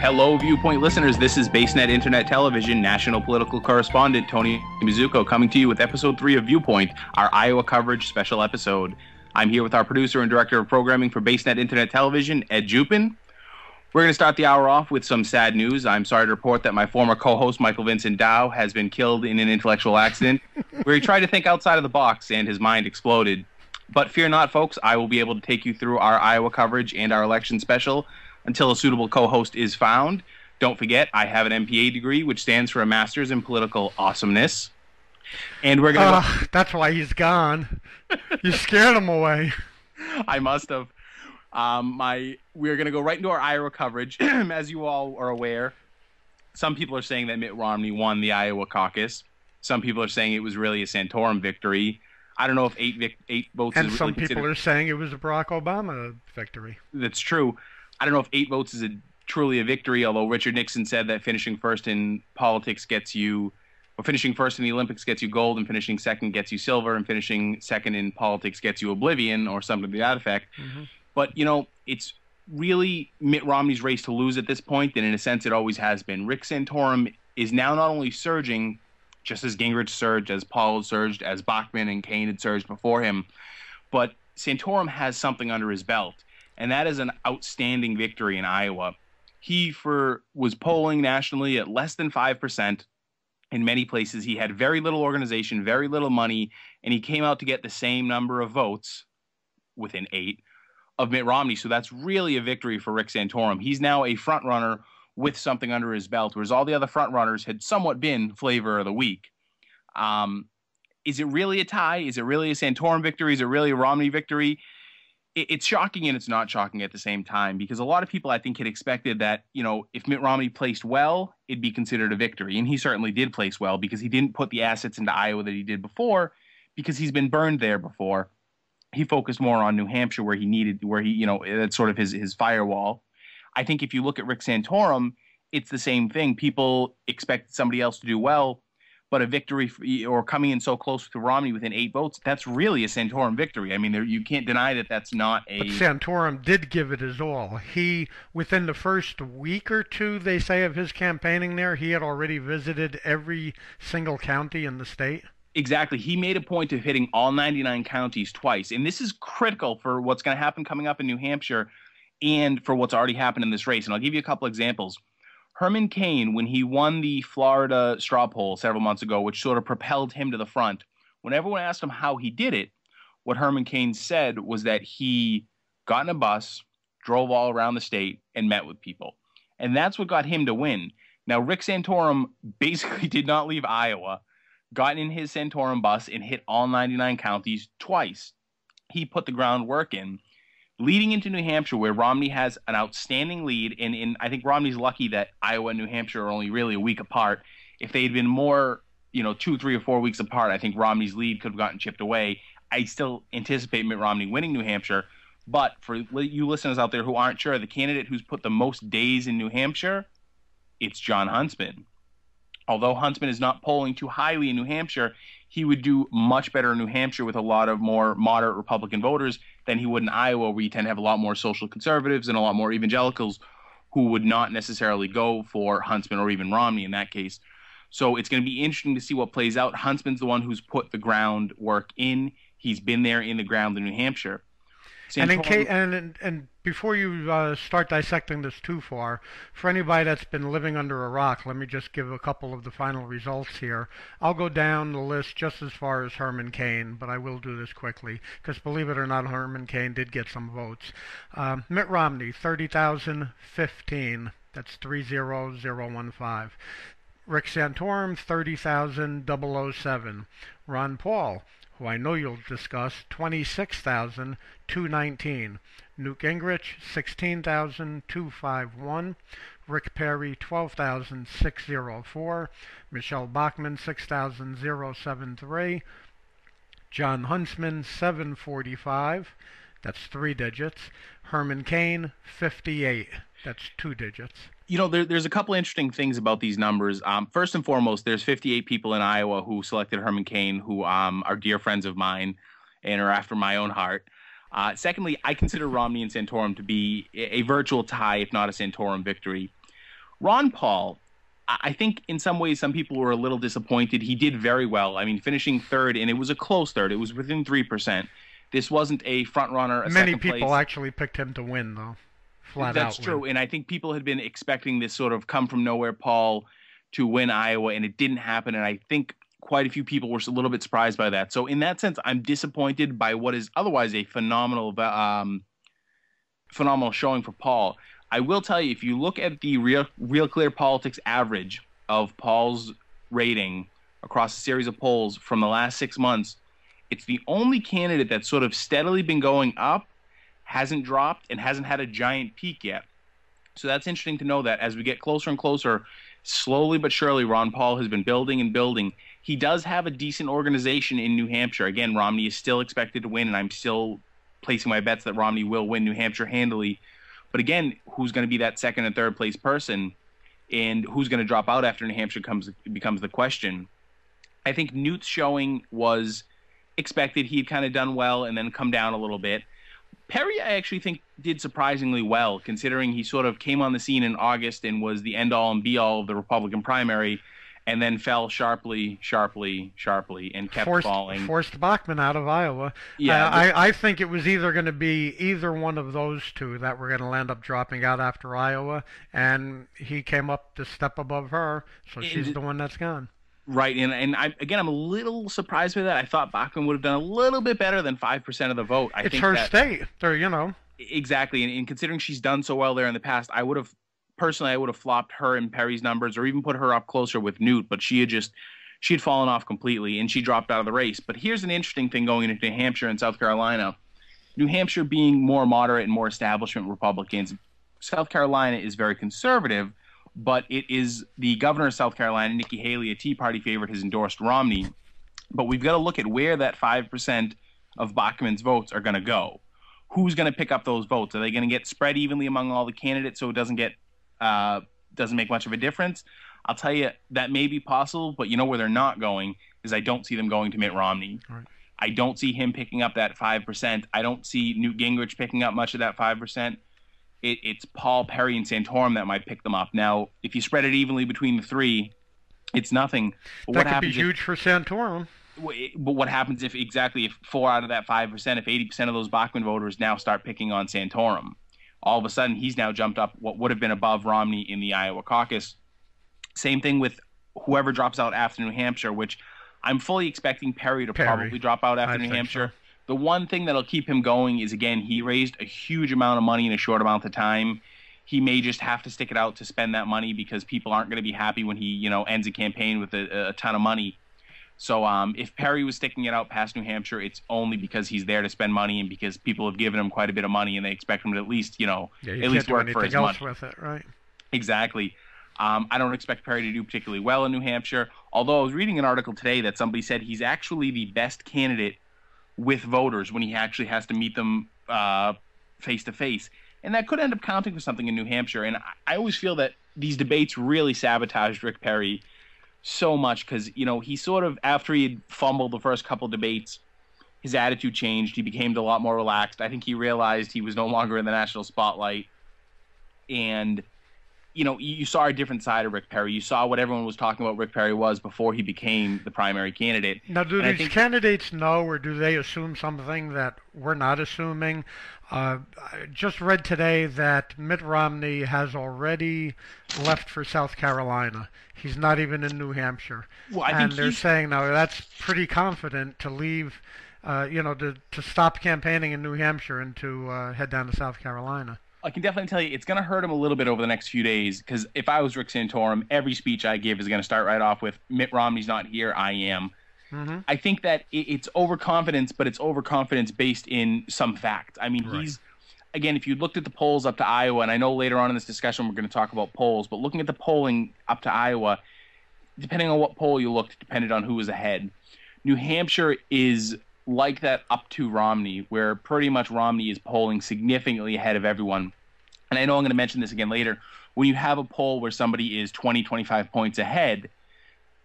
Hello, ViewPoint listeners. This is BaseNet Internet Television national political correspondent Tony Mizuko coming to you with episode 3 of ViewPoint, our Iowa coverage special episode. I'm here with our producer and director of programming for BaseNet Internet Television, Ed Jupin. We're going to start the hour off with some sad news. I'm sorry to report that my former co-host, Michael Vincent Dow, has been killed in an intellectual accident where he tried to think outside of the box and his mind exploded. But fear not, folks. I will be able to take you through our Iowa coverage and our election special until a suitable co-host is found. Don't forget, I have an MPA degree, which stands for a Master's in Political Awesomeness. And we're going to... That's why he's gone. You scared him away. I must have. We're going to go right into our Iowa coverage. As you all are aware, some people are saying that Mitt Romney won the Iowa caucus. Some people are saying it was really a Santorum victory. I don't know if eight votes is really considered... And some people are saying it was a Barack Obama victory. That's true. I don't know if 8 votes is truly a victory, although Richard Nixon said that finishing first in politics gets you, or finishing first in the Olympics gets you gold, and finishing second gets you silver, and finishing second in politics gets you oblivion, or something to that effect. Mm-hmm. But, you know, it's really Mitt Romney's race to lose at this point, and in a sense it always has been. Rick Santorum is now not only surging, just as Gingrich surged, as Paul had surged, as Bachmann and Kane had surged before him, but Santorum has something under his belt. And that is an outstanding victory in Iowa. He was polling nationally at less than 5%. In many places, he had very little organization, very little money, and he came out to get the same number of votes, within 8, of Mitt Romney. So that's really a victory for Rick Santorum. He's now a front runner with something under his belt, whereas all the other front runners had somewhat been flavor of the week. Is it really a tie? Is it really a Santorum victory? Is it really a Romney victory? It's shocking and it's not shocking at the same time, because a lot of people, I think, had expected that, you know, if Mitt Romney placed well, it'd be considered a victory. And he certainly did place well, because he didn't put the assets into Iowa that he did before, because he's been burned there before. He focused more on New Hampshire where that's sort of his firewall. I think if you look at Rick Santorum, it's the same thing. People expect somebody else to do well, but a victory or coming in so close to Romney within 8 votes, that's really a Santorum victory. I mean, you can't deny that that's not a... But Santorum did give it his all. He, within the first week or two, they say, of his campaigning there, he had already visited every single county in the state. Exactly. He made a point of hitting all 99 counties twice. And this is critical for what's going to happen coming up in New Hampshire and for what's already happened in this race. And I'll give you a couple examples. Herman Cain, when he won the Florida straw poll several months ago, which sort of propelled him to the front, when everyone asked him how he did it, what Herman Cain said was that he got in a bus, drove all around the state, and met with people. And that's what got him to win. Now, Rick Santorum basically did not leave Iowa, got in his Santorum bus, and hit all 99 counties twice. He put the groundwork in. Leading into New Hampshire, where Romney has an outstanding lead, and I think Romney's lucky that Iowa and New Hampshire are only really a week apart. If they had been more, 2, 3, or 4 weeks apart, I think Romney's lead could have gotten chipped away. I still anticipate Mitt Romney winning New Hampshire, but for you listeners out there who aren't sure, the candidate who's put the most days in New Hampshire, it's Jon Huntsman. Although Huntsman is not polling too highly in New Hampshire, he would do much better in New Hampshire with a lot of more moderate Republican voters than he would in Iowa, where you tend to have a lot more social conservatives and a lot more evangelicals who would not necessarily go for Huntsman or even Romney in that case. So it's going to be interesting to see what plays out. Huntsman's the one who's put the groundwork in. He's been there in the ground in New Hampshire. And before you start dissecting this too far, for anybody that's been living under a rock, let me just give a couple of the final results here. I'll go down the list just as far as Herman Cain, but I will do this quickly, because believe it or not, Herman Cain did get some votes. Mitt Romney, 30,015. That's 30015. Rick Santorum, 30,007. Ron Paul, who I know you'll discuss, 26,219. Newt Gingrich, 16,251. Rick Perry, 12,604. Michelle Bachmann, 6,073. Jon Huntsman, 745. That's 3 digits. Herman Cain, 58. That's 2 digits. There's a couple interesting things about these numbers. First and foremost, there's 58 people in Iowa who selected Herman Cain who are dear friends of mine and are after my own heart. Secondly, I consider Romney and Santorum to be a virtual tie, if not a Santorum victory. Ron Paul, I think in some ways some people were a little disappointed. He did very well. I mean, finishing third, and it was a close third. It was within 3%. This wasn't a front runner. Many people actually picked him to win, though. Flat That's out true, win. and I think people had been expecting this sort of come from nowhere Paul to win Iowa, and it didn't happen. And I think quite a few people were a little bit surprised by that. So in that sense, I'm disappointed by what is otherwise a phenomenal showing for Paul. I will tell you, if you look at the Real Clear Politics average of Paul's rating across a series of polls from the last 6 months, it's the only candidate that's sort of steadily been going up, hasn't dropped, and hasn't had a giant peak yet. So that's interesting to know that as we get closer and closer, slowly but surely, Ron Paul has been building and building. He does have a decent organization in New Hampshire. Again, Romney is still expected to win, and I'm still placing my bets that Romney will win New Hampshire handily. But again, who's going to be that second and third place person, and who's going to drop out after New Hampshire becomes the question. I think Newt's showing was expected. He had kind of done well and then come down a little bit. Perry, I actually think, did surprisingly well, considering he sort of came on the scene in August and was the end-all and be-all of the Republican primary, and then fell sharply, and kept falling. Forced Bachmann out of Iowa. Yeah, I think it was either going to be either one of those two that were going to end up dropping out after Iowa, and he came up to step above her, so she's the one that's gone. Right, and I'm a little surprised by that. I thought Bachmann would have done a little bit better than 5% of the vote. It's her state. Exactly, and considering she's done so well there in the past, I would have flopped her in Perry's numbers or even put her up closer with Newt, but she had fallen off completely, and she dropped out of the race. But here's an interesting thing going into New Hampshire and South Carolina. New Hampshire being more moderate and more establishment Republicans, South Carolina is very conservative, but it is the governor of South Carolina, Nikki Haley, a Tea Party favorite, has endorsed Romney. But we've got to look at where that 5% of Bachmann's votes are going to go. Who's going to pick up those votes? Are they going to get spread evenly among all the candidates so it doesn't make much of a difference? I'll tell you, that may be possible, but you know where they're not going is I don't see them going to Mitt Romney. Right. I don't see him picking up that 5%. I don't see Newt Gingrich picking up much of that 5%. It's Paul, Perry, and Santorum that might pick them up. Now, if you spread it evenly between the three, it's nothing. But that could be huge for Santorum. But what happens if 4 out of that 5%, if 80% of those Bachmann voters now start picking on Santorum? All of a sudden, he's now jumped up what would have been above Romney in the Iowa caucus. Same thing with whoever drops out after New Hampshire, which I'm fully expecting Perry to probably drop out after New Hampshire. So. The one thing that'll keep him going is, again, he raised a huge amount of money in a short amount of time. He may just have to stick it out to spend that money because people aren't going to be happy when he, ends a campaign with a ton of money. So if Perry was sticking it out past New Hampshire, it's only because he's there to spend money and because people have given him quite a bit of money and they expect him to at least, at least work for his money. With it, right? Exactly. I don't expect Perry to do particularly well in New Hampshire, although I was reading an article today that somebody said he's actually the best candidate with voters when he actually has to meet them face to face. And that could end up counting for something in New Hampshire. And I always feel that these debates really sabotaged Rick Perry so much because, he sort of, after he had fumbled the first couple debates, his attitude changed. He became a lot more relaxed. I think he realized he was no longer in the national spotlight. And, you saw a different side of Rick Perry. You saw what everyone was talking about Rick Perry was before he became the primary candidate. Now, do these candidates know, or do they assume something that we're not assuming? I just read today that Mitt Romney has already left for South Carolina. He's not even in New Hampshire. Well, and they're saying now that's pretty confident to leave, to stop campaigning in New Hampshire and to head down to South Carolina. I can definitely tell you it's going to hurt him a little bit over the next few days because if I was Rick Santorum, every speech I give is going to start right off with Mitt Romney's not here, I am. Mm-hmm. I think that it's overconfidence, but it's overconfidence based in some fact. I mean, right. Again, if you looked at the polls up to Iowa, and I know later on in this discussion we're going to talk about polls, but looking at the polling up to Iowa, depending on what poll you looked, depended on who was ahead. New Hampshire is like that up to Romney, where pretty much Romney is polling significantly ahead of everyone. And I know I'm going to mention this again later. When you have a poll where somebody is 20, 25 points ahead,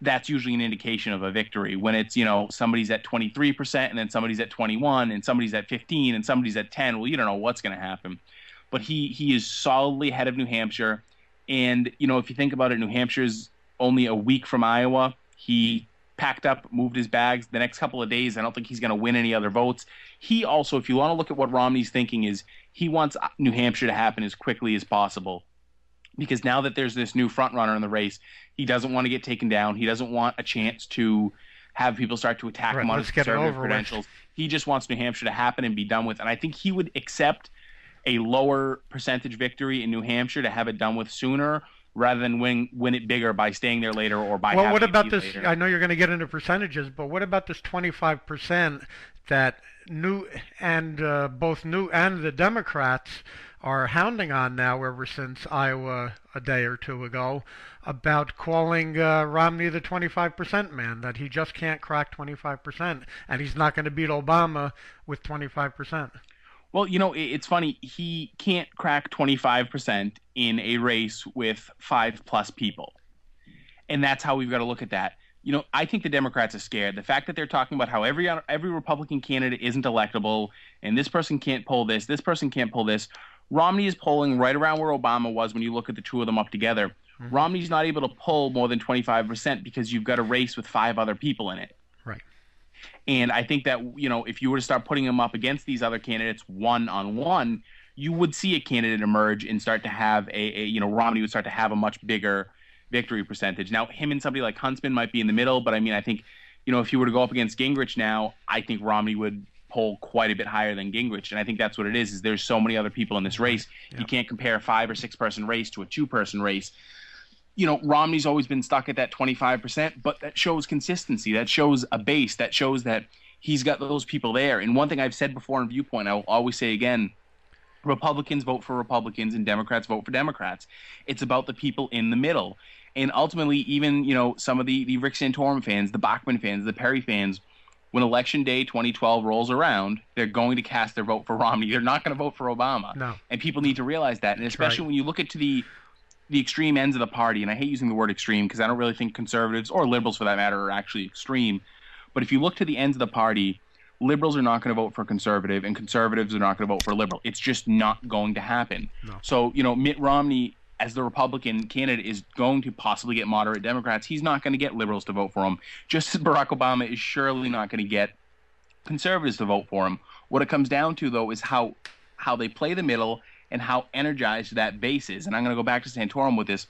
that's usually an indication of a victory. When it's, somebody's at 23% and then somebody's at 21 and somebody's at 15 and somebody's at 10, well, you don't know what's going to happen. But he is solidly ahead of New Hampshire. And, if you think about it, New Hampshire's only a week from Iowa. He packed up, moved his bags. The next couple of days, I don't think he's going to win any other votes. He also, if you want to look at what Romney's thinking, is he wants New Hampshire to happen as quickly as possible. Because now that there's this new front runner in the race, he doesn't want to get taken down. He doesn't want a chance to have people start to attack him on his conservative credentials. He just wants New Hampshire to happen and be done with. And I think he would accept a lower percentage victory in New Hampshire to have it done with sooner, rather than win it bigger by staying there later or by having what about it this? Later. I know you're going to get into percentages, but what about this 25% that both New and the Democrats are hounding on now ever since Iowa a day or two ago about calling Romney the 25% man, that he just can't crack 25%, and he's not going to beat Obama with 25%. Well, it's funny. He can't crack 25% in a race with 5+ people. And that's how we've got to look at that. I think the Democrats are scared. The fact that they're talking about how every Republican candidate isn't electable, and this person can't pull this person can't pull this. Romney is polling right around where Obama was when you look at the two of them up together. Mm-hmm. Romney's not able to pull more than 25% because you've got a race with 5 other people in it. Right. And I think that, if you were to start putting him up against these other candidates one-on-one, you would see a candidate emerge and start to have Romney would start to have a much bigger victory percentage. Now, him and somebody like Huntsman might be in the middle, but I think, if you were to go up against Gingrich now, I think Romney would poll quite a bit higher than Gingrich. And I think that's what it is there's so many other people in this race. Yep. You can't compare a 5 or 6 person race to a 2-person race. Romney's always been stuck at that 25%, but that shows consistency. That shows a base. That shows that he's got those people there. And one thing I've said before in ViewPoint, I will always say again, Republicans vote for Republicans and Democrats vote for Democrats. It's about the people in the middle. And ultimately, even, some of the Rick Santorum fans, the Bachmann fans, the Perry fans, when Election Day 2012 rolls around, they're going to cast their vote for Romney. They're not going to vote for Obama. No. And people need to realize that. And especially when you look at the extreme ends of the party, and I hate using the word extreme because I don't really think conservatives or liberals for that matter are actually extreme. But if you look to the ends of the party, liberals are not going to vote for conservative and conservatives are not going to vote for liberal. It's just not going to happen. No. So, Mitt Romney as the Republican candidate is going to possibly get moderate Democrats. He's not going to get liberals to vote for him, just as Barack Obama is surely not going to get conservatives to vote for him. What it comes down to, though, is how they play the middle and how energized that base is. And I'm going to go back to Santorum with this.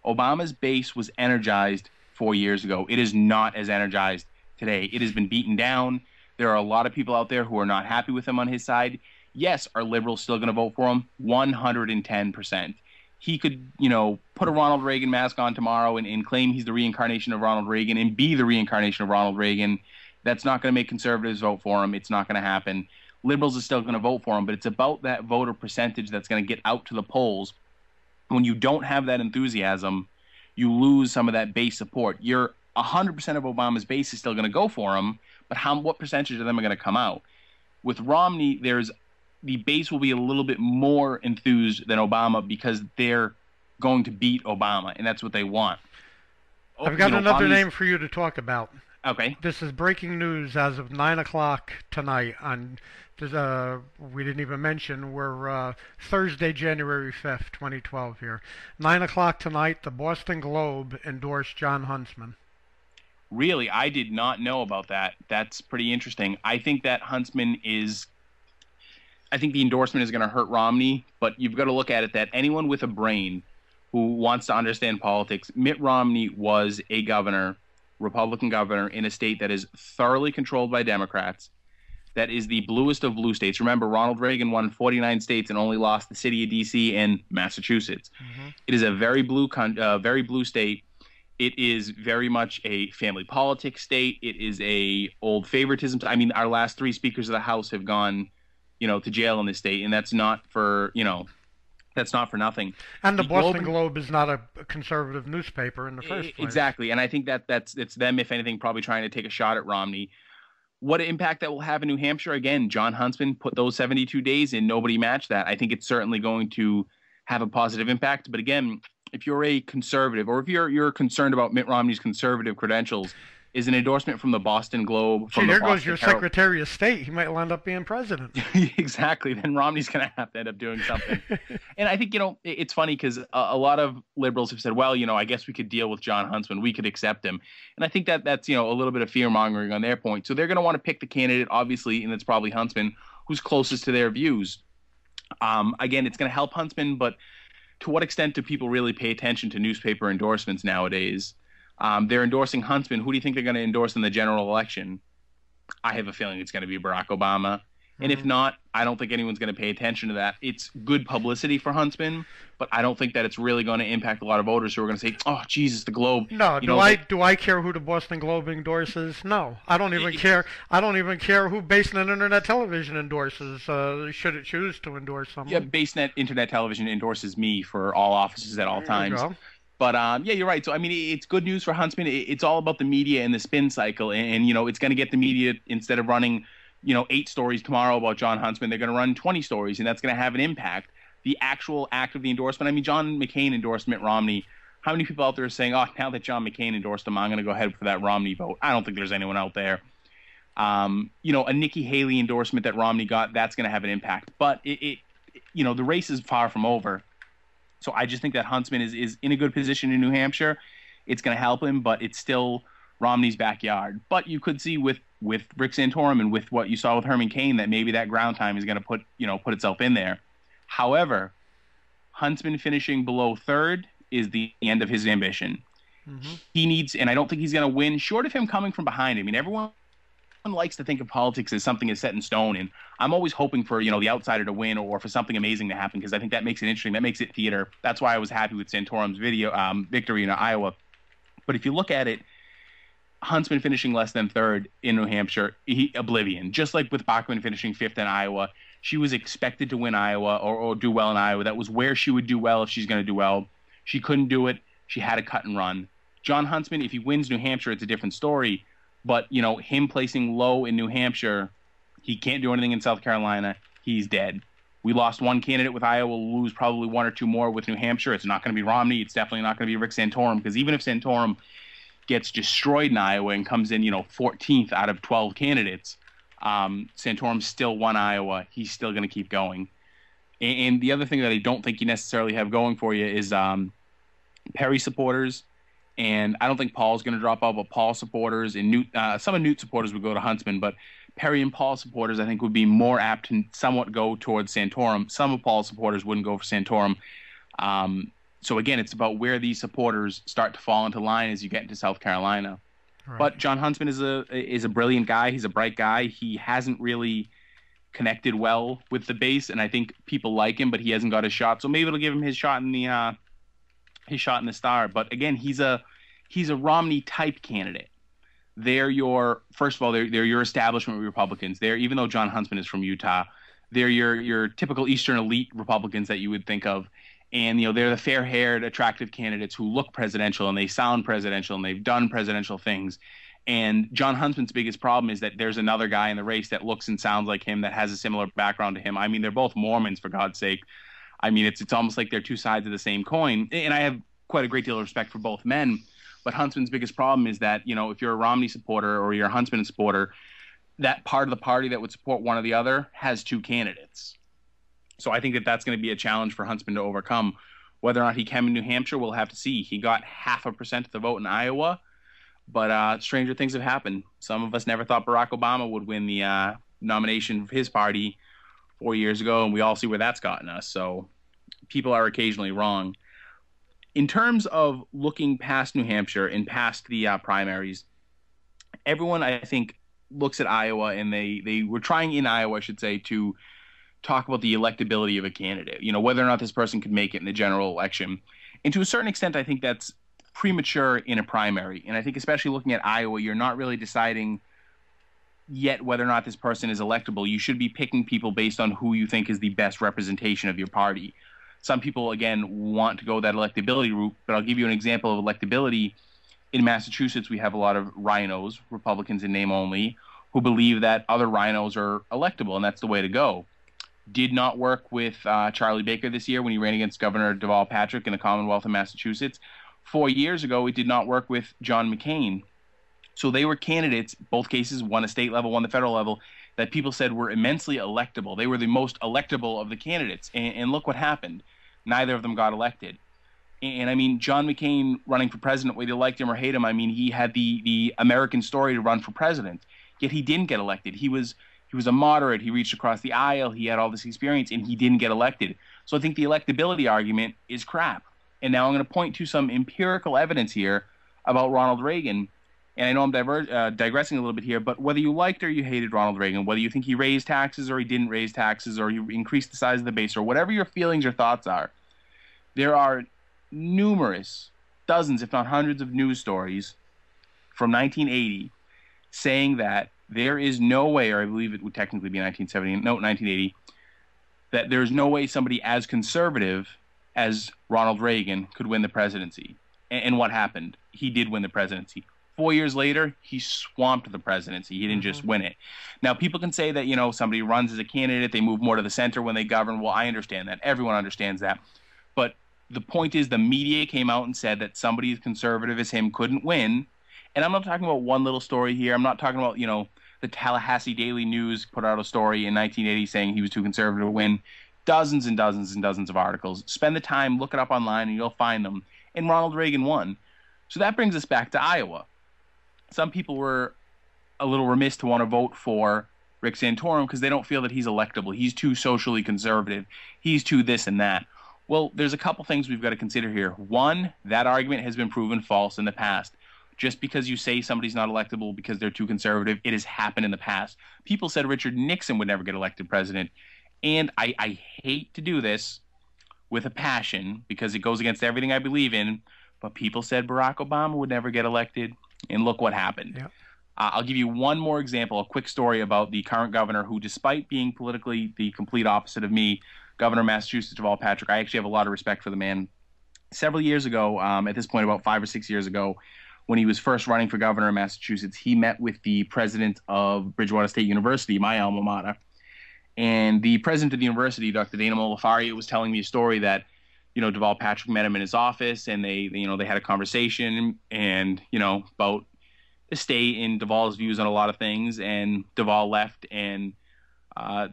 Obama's base was energized 4 years ago. It is not as energized today. It has been beaten down. There are a lot of people out there who are not happy with him on his side. Yes, are liberals still going to vote for him? 110%. He could, put a Ronald Reagan mask on tomorrow and claim he's the reincarnation of Ronald Reagan and be the reincarnation of Ronald Reagan. That's not going to make conservatives vote for him. It's not going to happen. Liberals are still going to vote for him, but it's about that voter percentage that's going to get out to the polls. When you don't have that enthusiasm, you lose some of that base support. 100% of Obama's base is still going to go for him, but what percentage of them are going to come out? With Romney, the base will be a little bit more enthused than Obama because they're going to beat Obama, and that's what they want. I've got another name for you to talk about. Okay. This is breaking news as of 9 o'clock tonight. We didn't even mention, we're Thursday, January 5th, 2012 here. 9 o'clock tonight, the Boston Globe endorsed John Huntsman. Really? I did not know about that. That's pretty interesting. I think that I think the endorsement is going to hurt Romney, but you've got to look at it that anyone with a brain who wants to understand politics, Mitt Romney was a governor, Republican governor, in a state that is thoroughly controlled by Democrats, that is the bluest of blue states. Remember, Ronald Reagan won 49 states and only lost the city of D.C. and Massachusetts. Mm-hmm. It is a very blue state. It is very much a family politics state. It is a old favoritism. I mean, our last 3 speakers of the House have gone to jail in this state, and that's not for nothing. And the Boston Globe is not a conservative newspaper in the first place. Exactly, and I think it's them, if anything, probably trying to take a shot at Romney. What impact that will have in New Hampshire? Again, John Huntsman put those 72 days in. Nobody matched that. I think it's certainly going to have a positive impact. But again, if you're a conservative or if you're concerned about Mitt Romney's conservative credentials, is an endorsement from the Boston Globe, Gee, from the there goes Boston your Herald. Secretary of State. He might end up being president. Exactly. Then Romney's going to have to end up doing something. And I think, it's funny because a lot of liberals have said, well, I guess we could deal with John Huntsman. We could accept him. And I think that's, a little bit of fear mongering on their point. So they're going to want to pick the candidate, obviously, and it's probably Huntsman, who's closest to their views. Again, it's going to help Huntsman, but to what extent do people really pay attention to newspaper endorsements nowadays? They're endorsing Huntsman. Who do you think they're going to endorse in the general election? I have a feeling it's going to be Barack Obama. And if not, I don't think anyone's going to pay attention to that. It's good publicity for Huntsman, but I don't think that it's really going to impact a lot of voters who are going to say, "Oh, Jesus, the Globe." No, do I care who the Boston Globe endorses? No, I don't even care. I don't even care who Basenet Internet Television endorses. Should it choose to endorse someone? Yeah, Basenet Internet Television endorses me for all offices at all times. But yeah, you're right. So I mean, it's good news for Huntsman. It's all about the media and the spin cycle, and it's going to get the media, instead of running 8 stories tomorrow about John Huntsman, they're going to run 20 stories, and that's going to have an impact. The actual act of the endorsement, I mean, John McCain endorsed Mitt Romney. How many people out there are saying, oh, now that John McCain endorsed him, I'm going to go ahead for that Romney vote? I don't think there's anyone out there. A Nikki Haley endorsement that Romney got, that's going to have an impact. But the race is far from over. So I just think that Huntsman is in a good position in New Hampshire. It's going to help him, but it's still Romney's backyard. But you could see with Rick Santorum and with what you saw with Herman Cain that maybe that ground time is going to put itself in there. However, Huntsman finishing below third is the end of his ambition. Mm-hmm. He needs, and I don't think he's going to win, short of him coming from behind. I mean, everyone likes to think of politics as something is set in stone, and I'm always hoping for the outsider to win or for something amazing to happen, because I think that makes it interesting. That makes it theater. That's why I was happy with Santorum's victory in Iowa. But if you look at it, Huntsman finishing less than third in New Hampshire, oblivion. Just like with Bachmann finishing fifth in Iowa, she was expected to win Iowa or do well in Iowa. That was where she would do well if she's going to do well. She couldn't do it. She had to cut and run. John Huntsman, if he wins New Hampshire, it's a different story. But, him placing low in New Hampshire, he can't do anything in South Carolina. He's dead. We lost one candidate with Iowa. We'll lose probably 1 or 2 more with New Hampshire. It's not going to be Romney. It's definitely not going to be Rick Santorum, because even if Santorum gets destroyed in Iowa and comes in, 14th out of 12 candidates, Santorum still won Iowa. He's still going to keep going. And the other thing that I don't think you necessarily have going for you is Perry supporters. And I don't think Paul's going to drop out, but Paul supporters and some of Newt supporters would go to Huntsman, but Perry and Paul supporters, I think, would be more apt to somewhat go towards Santorum. Some of Paul's supporters wouldn't go for Santorum. So again, it's about where these supporters start to fall into line as you get into South Carolina. Right. But John Huntsman is a brilliant guy. He's a bright guy. He hasn't really connected well with the base, and I think people like him, but he hasn't got his shot. So maybe it'll give him his shot in the Star. But again, he's a Romney type candidate. They're your establishment Republicans. Even though John Huntsman is from Utah, they're your typical Eastern elite Republicans that you would think of. And, they're the fair-haired, attractive candidates who look presidential and they sound presidential and they've done presidential things. And John Huntsman's biggest problem is that there's another guy in the race that looks and sounds like him, that has a similar background to him. I mean, they're both Mormons, for God's sake. I mean, it's almost like they're two sides of the same coin. And I have quite a great deal of respect for both men. But Huntsman's biggest problem is that, if you're a Romney supporter or you're a Huntsman supporter, that part of the party that would support one or the other has 2 candidates. So I think that's going to be a challenge for Huntsman to overcome. Whether or not he can in New Hampshire, we'll have to see. He got 0.5% of the vote in Iowa, but stranger things have happened. Some of us never thought Barack Obama would win the nomination for his party 4 years ago, and we all see where that's gotten us. So people are occasionally wrong. In terms of looking past New Hampshire and past the primaries, everyone, I think, looks at Iowa, and they were trying in Iowa, I should say, to talk about the electability of a candidate, whether or not this person could make it in the general election. And to a certain extent, I think that's premature in a primary. And I think especially looking at Iowa, you're not really deciding yet whether or not this person is electable. You should be picking people based on who you think is the best representation of your party. Some people, again, want to go that electability route, but I'll give you an example of electability. In Massachusetts, we have a lot of rhinos, Republicans in name only, who believe that other rhinos are electable, and that's the way to go. Did not work with Charlie Baker this year when he ran against Governor Deval Patrick in the Commonwealth of Massachusetts. 4 years ago, it did not work with John McCain. So they were candidates, both cases, one at state level, one at the federal level, that people said were immensely electable. They were the most electable of the candidates. And look what happened. Neither of them got elected. And I mean, John McCain running for president, whether you liked him or hate him, I mean, he had the American story to run for president, yet he didn't get elected. He was a moderate. He reached across the aisle. He had all this experience, and he didn't get elected. So I think the electability argument is crap. And now I'm going to point to some empirical evidence here about Ronald Reagan. And I know I'm digressing a little bit here, but whether you liked or you hated Ronald Reagan, whether you think he raised taxes or he didn't raise taxes or he increased the size of the base or whatever your feelings or thoughts are, there are numerous, dozens, if not hundreds of news stories from 1980 saying that there is no way, or I believe it would technically be 1980, that there's no way somebody as conservative as Ronald Reagan could win the presidency. And what happened? He did win the presidency. 4 years later, he swamped the presidency. He didn't just win it. Now, people can say that, somebody runs as a candidate, they move more to the center when they govern. Well, I understand that. Everyone understands that. But the point is the media came out and said that somebody as conservative as him couldn't win. And I'm not talking about one little story here. I'm not talking about, the Tallahassee Daily News put out a story in 1980 saying he was too conservative to win. Dozens and dozens and dozens of articles. Spend the time, look it up online, and you'll find them. And Ronald Reagan won. So that brings us back to Iowa. Some people were a little remiss to want to vote for Rick Santorum because they don't feel that he's electable. He's too socially conservative. He's too this and that. Well, there's a couple things we've got to consider here. One, that argument has been proven false in the past. Just because you say somebody's not electable because they're too conservative, it has happened in the past. People said Richard Nixon would never get elected president. And I hate to do this with a passion because it goes against everything I believe in, but people said Barack Obama would never get elected, and look what happened. Yep. I'll give you one more example, a quick story about the current governor who, despite being politically the complete opposite of me, Governor of Massachusetts, Deval Patrick, I actually have a lot of respect for the man. Several years ago, at this point about 5 or 6 years ago, when he was first running for governor of Massachusetts, he met with the president of Bridgewater State University, my alma mater. And the president of the university, Dr. Dana Molifaria, was telling me a story that, Deval Patrick met him in his office, and they had a conversation, and about the state and Deval's views on a lot of things. And Deval left, and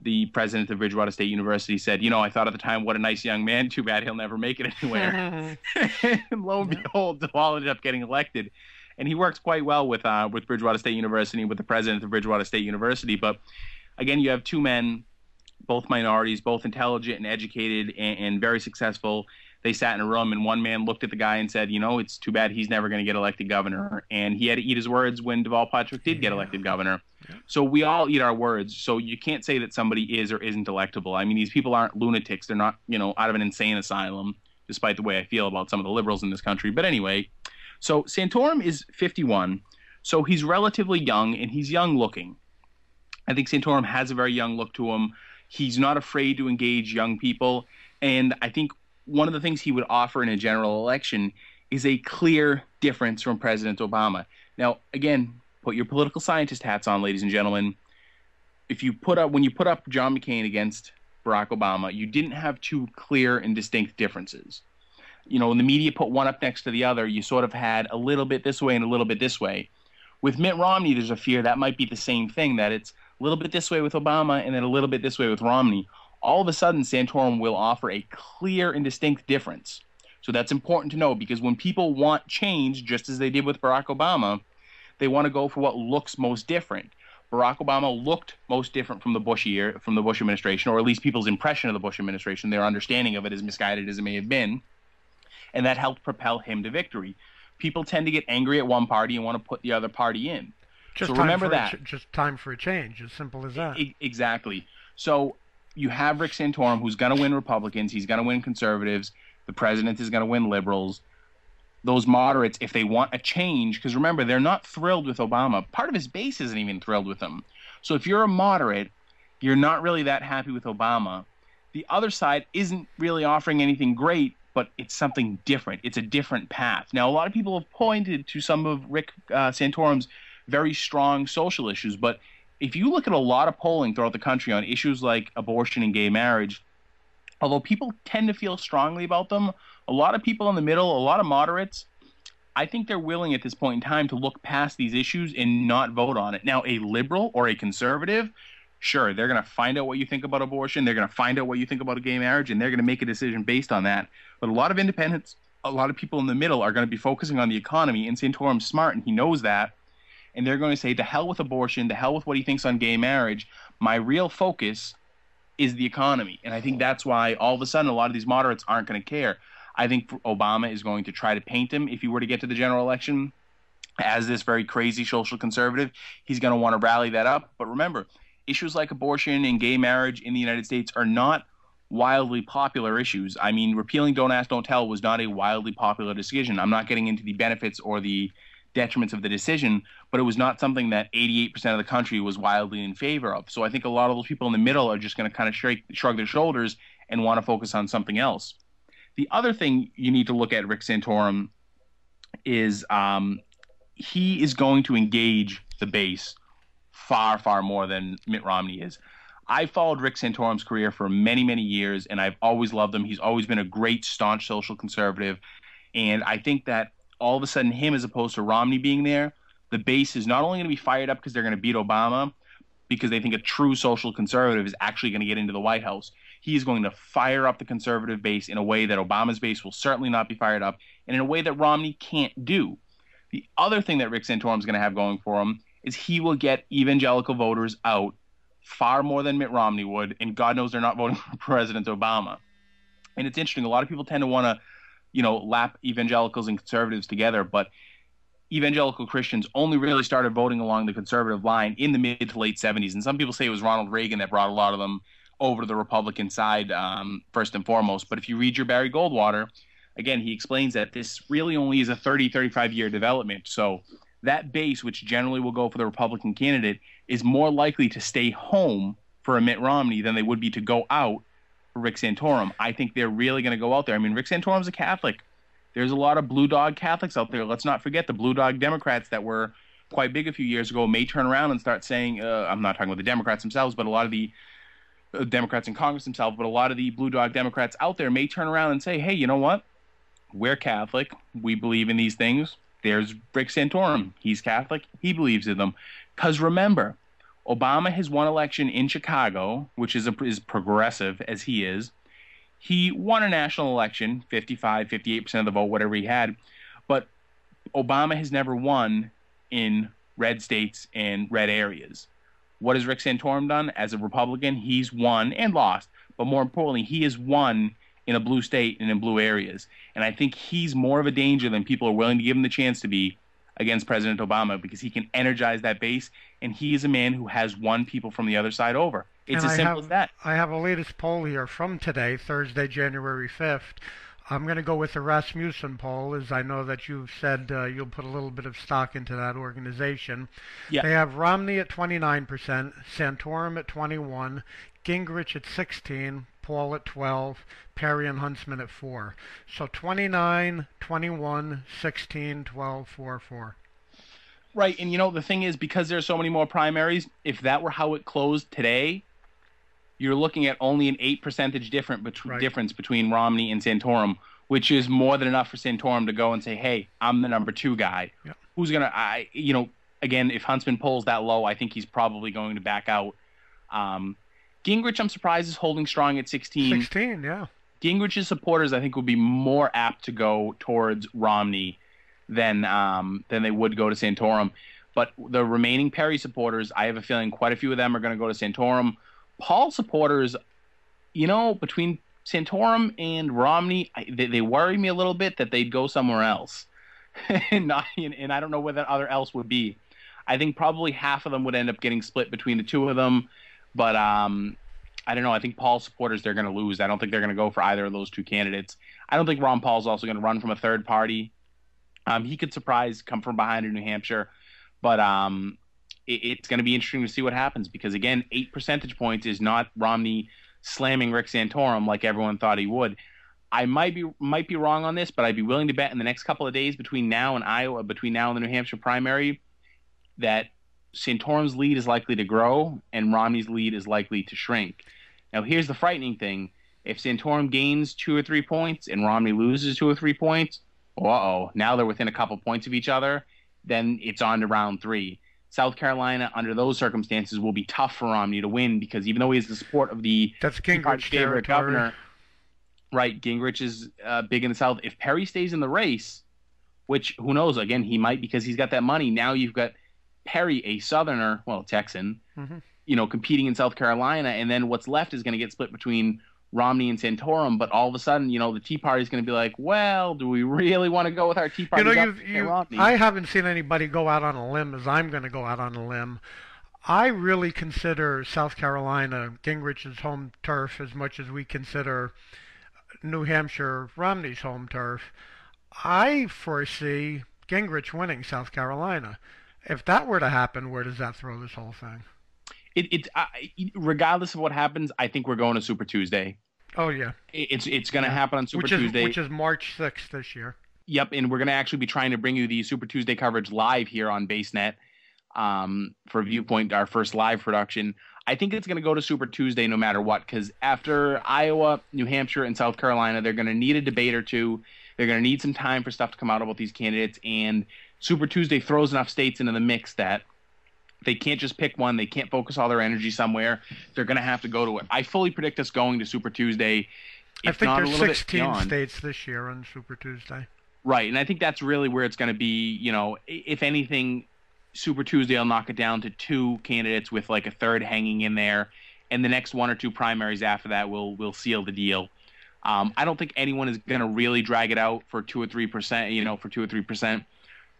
the president of Bridgewater State University said, I thought at the time, what a nice young man. Too bad he'll never make it anywhere. And lo and behold, Deval ended up getting elected, and he works quite well with Bridgewater State University, with the president of Bridgewater State University. But again, you have two men, both minorities, both intelligent and educated and very successful. They sat in a room, and one man looked at the guy and said, it's too bad he's never going to get elected governor. And he had to eat his words when Deval Patrick did get elected governor. Yeah. So we all eat our words. So you can't say that somebody is or isn't electable. I mean, these people aren't lunatics. They're not, out of an insane asylum, despite the way I feel about some of the liberals in this country. But anyway, so Santorum is 51. So he's relatively young, and he's young looking. I think Santorum has a very young look to him. He's not afraid to engage young people. And I think one of the things he would offer in a general election is a clear difference from President Obama. Now, again, put your political scientist hats on, ladies and gentlemen. When you put up John McCain against Barack Obama, you didn't have two clear and distinct differences. When the media put one up next to the other, you sort of had a little bit this way and a little bit this way. With Mitt Romney, there's a fear that might be the same thing, that it's a little bit this way with Obama and then a little bit this way with Romney. All of a sudden, Santorum will offer a clear and distinct difference. So that's important to know, because when people want change, just as they did with Barack Obama, they want to go for what looks most different. Barack Obama looked most different from the Bush administration, or at least people's impression of the Bush administration, their understanding of it, as misguided as it may have been, and that helped propel him to victory. People tend to get angry at one party and want to put the other party in. So remember that. Just time for a change, as simple as that. Exactly. So you have Rick Santorum, who's going to win Republicans. He's going to win conservatives. The president is going to win liberals. Those moderates, if they want a change, because remember, they're not thrilled with Obama. Part of his base isn't even thrilled with him. So if you're a moderate, you're not really that happy with Obama. The other side isn't really offering anything great, but it's something different. It's a different path. Now, a lot of people have pointed to some of Rick Santorum's very strong social issues, but if you look at a lot of polling throughout the country on issues like abortion and gay marriage, although people tend to feel strongly about them, a lot of people in the middle, a lot of moderates, I think they're willing at this point in time to look past these issues and not vote on it. Now, a liberal or a conservative, sure, they're going to find out what you think about abortion. They're going to find out what you think about a gay marriage, and they're going to make a decision based on that. But a lot of independents, a lot of people in the middle are going to be focusing on the economy, and Santorum's smart, and he knows that. And they're going to say, to hell with abortion, to hell with what he thinks on gay marriage. My real focus is the economy. And I think that's why all of a sudden a lot of these moderates aren't going to care. I think Obama is going to try to paint him, if he were to get to the general election, as this very crazy social conservative. He's going to want to rally that up. But remember, issues like abortion and gay marriage in the United States are not wildly popular issues. I mean, repealing Don't Ask, Don't Tell was not a wildly popular decision. I'm not getting into the benefits or the detriments of the decision, but it was not something that 88% of the country was wildly in favor of. So I think a lot of those people in the middle are just going to kind of shrug their shoulders and want to focus on something else. The other thing you need to look at Rick Santorum is he is going to engage the base far, far more than Mitt Romney is. I followed Rick Santorum's career for many, many years, and I've always loved him. He's always been a great, staunch social conservative. And I think that all of a sudden him, as opposed to Romney being there, the base is not only going to be fired up because they're going to beat Obama, because they think a true social conservative is actually going to get into the White House. He is going to fire up the conservative base in a way that Obama's base will certainly not be fired up, and in a way that Romney can't do. The other thing that Rick Santorum is going to have going for him is he will get evangelical voters out far more than Mitt Romney would, and God knows they're not voting for President Obama. And it's interesting, a lot of people tend to want to, lap evangelicals and conservatives together, but evangelical Christians only really started voting along the conservative line in the mid to late 70s. And some people say it was Ronald Reagan that brought a lot of them over to the Republican side, first and foremost. But if you read your Barry Goldwater, again, he explains that this really only is a 30, 35-year development. So that base, which generally will go for the Republican candidate, is more likely to stay home for a Mitt Romney than they would be to go out for Rick Santorum. I think they're really going to go out there. I mean, Rick Santorum's a Catholic. There's a lot of blue dog Catholics out there. Let's not forget the blue dog Democrats that were quite big a few years ago may turn around and start saying, I'm not talking about the Democrats themselves, but a lot of the Democrats in Congress themselves, but a lot of the blue dog Democrats out there may turn around and say, hey, you know what? We're Catholic. We believe in these things. There's Rick Santorum. He's Catholic. He believes in them. Because remember, Obama has won election in Chicago, which is progressive as he is. He won a national election, 55, 58% of the vote, whatever he had. But Obama has never won in red states and red areas. What has Rick Santorum done? As a Republican, he's won and lost. But more importantly, he has won in a blue state and in blue areas. And I think he's more of a danger than people are willing to give him the chance to be against President Obama, because he can energize that base, and he is a man who has won people from the other side over. It's as simple as that. I have a latest poll here from today, Thursday, January 5th. I'm going to go with the Rasmussen poll, as I know that you've said you'll put a little bit of stock into that organization. Yeah. They have Romney at 29%, Santorum at 21%, Gingrich at 16%, Paul at 12%, Perry and Huntsman at 4%. So 29, 21, 16, 12, 4, 4. Right, and the thing is, because there are so many more primaries, if that were how it closed today, you're looking at only an 8% difference between Romney and Santorum, which is more than enough for Santorum to go and say, hey, I'm the number 2 guy. Yep. Who's going to, again, if Huntsman polls that low, I think he's probably going to back out. Gingrich, I'm surprised, is holding strong at 16. 16, yeah. Gingrich's supporters, I think, would be more apt to go towards Romney than they would go to Santorum. But the remaining Perry supporters, I have a feeling quite a few of them are going to go to Santorum. Paul supporters, between Santorum and Romney, they worry me a little bit that they'd go somewhere else. and I don't know where that other else would be. I think probably half of them would end up getting split between the two of them. But I don't know. I think Paul's supporters, they're going to lose. I don't think they're going to go for either of those two candidates. I don't think Ron Paul's also going to run from a third party. He could come from behind in New Hampshire. But it's going to be interesting to see what happens, because, again, 8 percentage points is not Romney slamming Rick Santorum like everyone thought he would. I might be wrong on this, but I'd be willing to bet in the next couple of days between now and the New Hampshire primary that Santorum's lead is likely to grow and Romney's lead is likely to shrink. Now, here's the frightening thing. If Santorum gains 2 or 3 points and Romney loses 2 or 3 points, Uh-oh. Now they're within a couple points of each other. Then it's on to round three. South Carolina, under those circumstances, will be tough for Romney to win because even though he has the support of the That's Tea Party Gingrich favorite territory. governor, right, Gingrich is big in the South. If Perry stays in the race, which who knows, again, he might because he's got that money. Now you've got Perry, a Southerner, well, Texan, competing in South Carolina, and then what's left is going to get split between Romney and Santorum, but all of a sudden, the Tea Party is going to be like, well, do we really want to go with our Tea Party? I haven't seen anybody go out on a limb as I'm going to go out on a limb. I really consider South Carolina Gingrich's home turf as much as we consider New Hampshire Romney's home turf. I foresee Gingrich winning South Carolina. If that were to happen, where does that throw this whole thing? Regardless of what happens, I think we're going to Super Tuesday. Oh yeah, it's going to happen on Super Tuesday, which is March 6th this year. Yep, and we're going to actually be trying to bring you the Super Tuesday coverage live here on BaseNet for ViewPoint, our first live production. I think it's going to go to Super Tuesday no matter what, because after Iowa, New Hampshire, and South Carolina, they're going to need a debate or two. They're going to need some time for stuff to come out about these candidates, and Super Tuesday throws enough states into the mix that they can't just pick one. They can't focus all their energy somewhere. They're going to have to go to it. I fully predict us going to Super Tuesday. I think there's 16 states this year on Super Tuesday. Right, and I think that's really where it's going to be. If anything, Super Tuesday will knock it down to 2 candidates with like a third hanging in there, and the next 1 or 2 primaries after that will seal the deal. I don't think anyone is going to really drag it out for 2 or 3%. For 2 or 3%.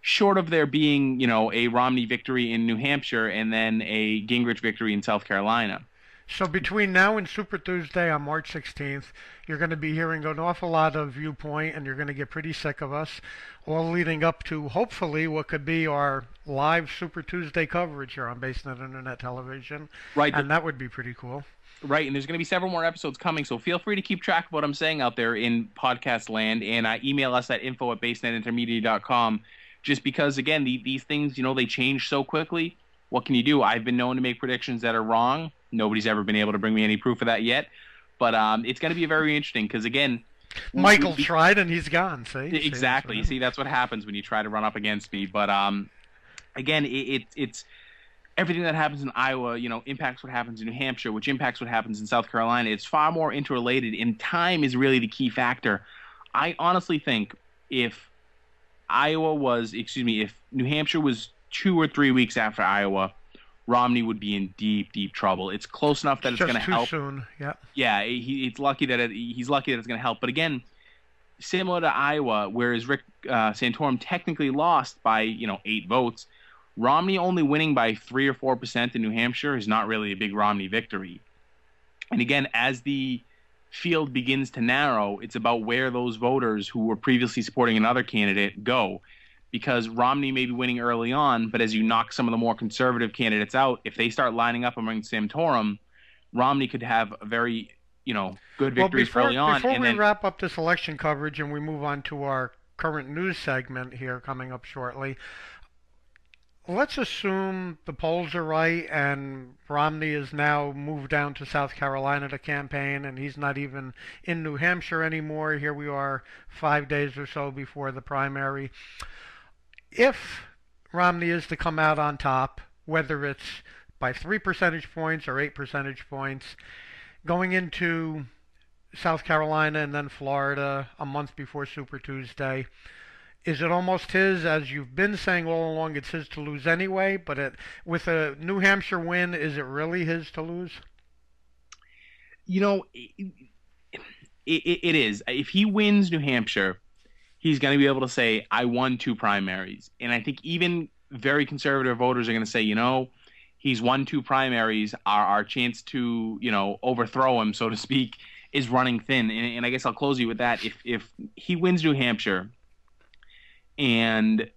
Short of there being, a Romney victory in New Hampshire and then a Gingrich victory in South Carolina. So between now and Super Tuesday on March 16th, you're going to be hearing an awful lot of ViewPoint, and you're going to get pretty sick of us, all leading up to, hopefully, what could be our live Super Tuesday coverage here on BaseNet Internet Television. Right. And that would be pretty cool. Right, and there's going to be several more episodes coming, so feel free to keep track of what I'm saying out there in podcast land, and email us at info@basenetintermedia.com. Just because, again, these things, they change so quickly. What can you do? I've been known to make predictions that are wrong. Nobody's ever been able to bring me any proof of that yet. But it's going to be very interesting because, again... Michael tried and he's gone, see? Exactly. See, that's what happens when you try to run up against me. But, again, it's everything that happens in Iowa, impacts what happens in New Hampshire, which impacts what happens in South Carolina. It's far more interrelated, and time is really the key factor. I honestly think if New Hampshire was 2 or 3 weeks after Iowa, Romney would be in deep, deep trouble. It's close enough that it's going to help. Just too soon, yeah. Yeah, he's lucky that it's going to help. But again, similar to Iowa, whereas Rick Santorum technically lost by 8 votes, Romney only winning by 3 or 4% in New Hampshire is not really a big Romney victory. And again, as the field begins to narrow, it's about where those voters who were previously supporting another candidate go. Because Romney may be winning early on, but as you knock some of the more conservative candidates out, if they start lining up among Santorum, Romney could have a very, good victories early on. Before we wrap up this election coverage and we move on to our current news segment here coming up shortly, let's assume the polls are right and Romney is now moved down to South Carolina to campaign and he's not even in New Hampshire anymore. Here we are 5 days or so before the primary. If Romney is to come out on top, whether it's by 3 percentage points or 8 percentage points, going into South Carolina and then Florida a month before Super Tuesday, is it almost his, as you've been saying all along, it's his to lose anyway, but with a New Hampshire win, is it really his to lose? It is. If he wins New Hampshire, he's going to be able to say, I won 2 primaries. And I think even very conservative voters are going to say, he's won 2 primaries. Our chance to, overthrow him, so to speak, is running thin. And I guess I'll close you with that. If he wins New Hampshire, and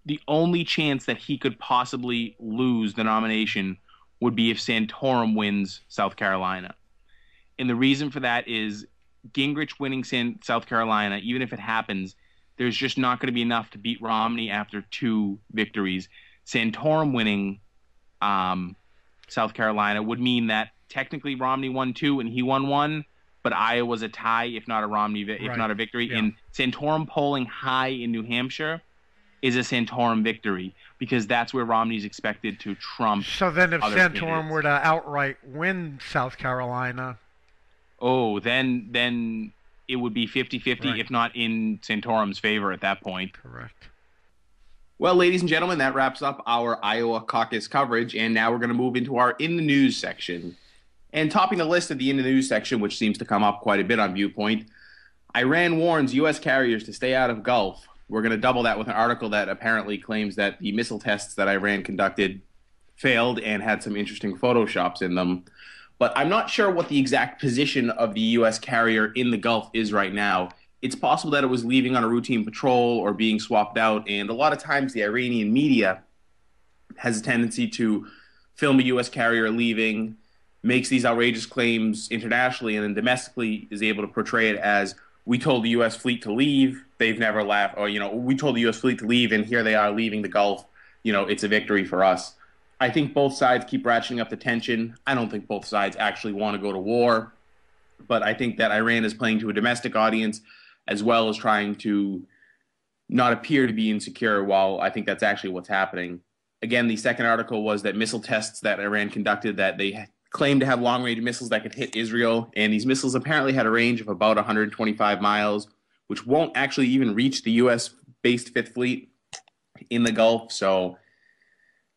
the only chance that he could possibly lose the nomination would be if Santorum wins South Carolina. And the reason for that is Gingrich winning South Carolina, even if it happens, there's just not going to be enough to beat Romney after 2 victories. Santorum winning South Carolina would mean that technically Romney won 2 and he won 1, but Iowa's a tie, if not a Romney, if not a victory. Yeah. And Santorum polling high in New Hampshire is a Santorum victory because that's where Romney's expected to trump. So then if other Santorum candidates. were to outright win South Carolina, Oh, then it would be 50-50, right. if not in Santorum's favor at that point. Correct. Well, ladies and gentlemen, that wraps up our Iowa caucus coverage, and now we're going to move into our In the News section. And topping the list of the In the News section, which seems to come up quite a bit on ViewPoint, Iran warns U.S. carriers to stay out of Gulf. We're going to double that with an article that apparently claims that the missile tests that Iran conducted failed and had some interesting photoshops in them. But I'm not sure what the exact position of the U.S. carrier in the Gulf is right now. It's possible that it was leaving on a routine patrol or being swapped out, and a lot of times the Iranian media has a tendency to film a U.S. carrier leaving, makes these outrageous claims internationally, and then domestically is able to portray it as, we told the U.S. fleet to leave, they've never left, or, we told the U.S. fleet to leave, and here they are leaving the Gulf, it's a victory for us. I think both sides keep ratcheting up the tension. I don't think both sides actually want to go to war, but I think that Iran is playing to a domestic audience as well as trying to not appear to be insecure, while I think that's actually what's happening. Again, the second article was that missile tests that Iran conducted, that they claimed to have long-range missiles that could hit Israel, and these missiles apparently had a range of about 125 miles, which won't actually even reach the U.S.-based Fifth Fleet in the Gulf. So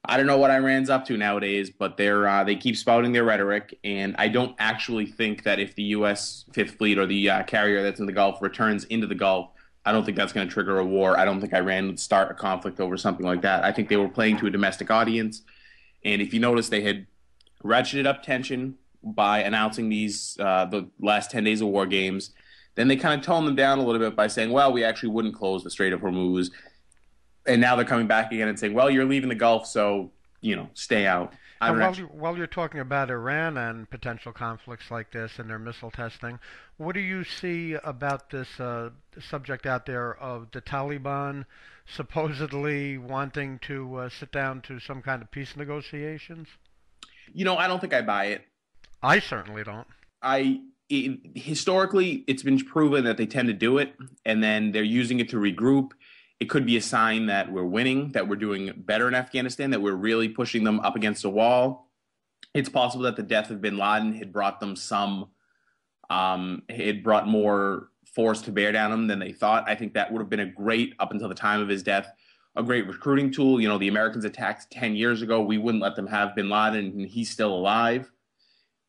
I don't know what Iran's up to nowadays, but they keep spouting their rhetoric, and I don't actually think that if the U.S. Fifth Fleet or the carrier that's in the Gulf returns into the Gulf, I don't think that's going to trigger a war. I don't think Iran would start a conflict over something like that. I think they were playing to a domestic audience, and if you notice, they had ratcheted up tension by announcing these the last 10 days of war games. Then they kind of toned them down a little bit by saying, well, we actually wouldn't close the Strait of Hormuz. And now they're coming back again and saying, well, you're leaving the Gulf, so, stay out. While you're talking about Iran and potential conflicts like this and their missile testing, what do you see about this subject out there of the Taliban supposedly wanting to sit down to some kind of peace negotiations? I don't think I buy it. I certainly don't. Historically, it's been proven that they tend to do it, and then they're using it to regroup. It could be a sign that we're winning, that we're doing better in Afghanistan, that we're really pushing them up against a wall. It's possible that the death of bin Laden had brought them it brought more force to bear down them than they thought. I think that would have been a great, up until the time of his death, a great recruiting tool. The Americans attacked 10 years ago. We wouldn't let them have bin Laden, and he's still alive.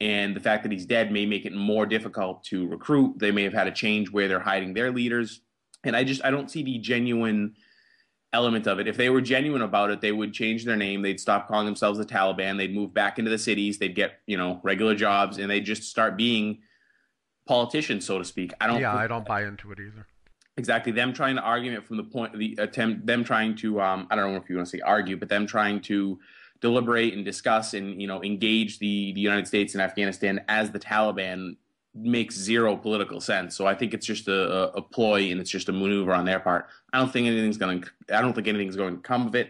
And the fact that he's dead may make it more difficult to recruit. They may have had a change where they're hiding their leaders. And I don't see the genuine element of it. If they were genuine about it, they would change their name. They'd stop calling themselves the Taliban. They'd move back into the cities. They'd get, regular jobs, and they'd just start being politicians, so to speak. I don't buy into it either. Exactly. Them trying to argue it from the point of the attempt, them trying to, I don't know if you want to say argue, but them trying to deliberate and discuss and, engage the United States and Afghanistan as the Taliban makes zero political sense. So I think it's just a ploy, and it's just a maneuver on their part. I don't think anything's going to come of it.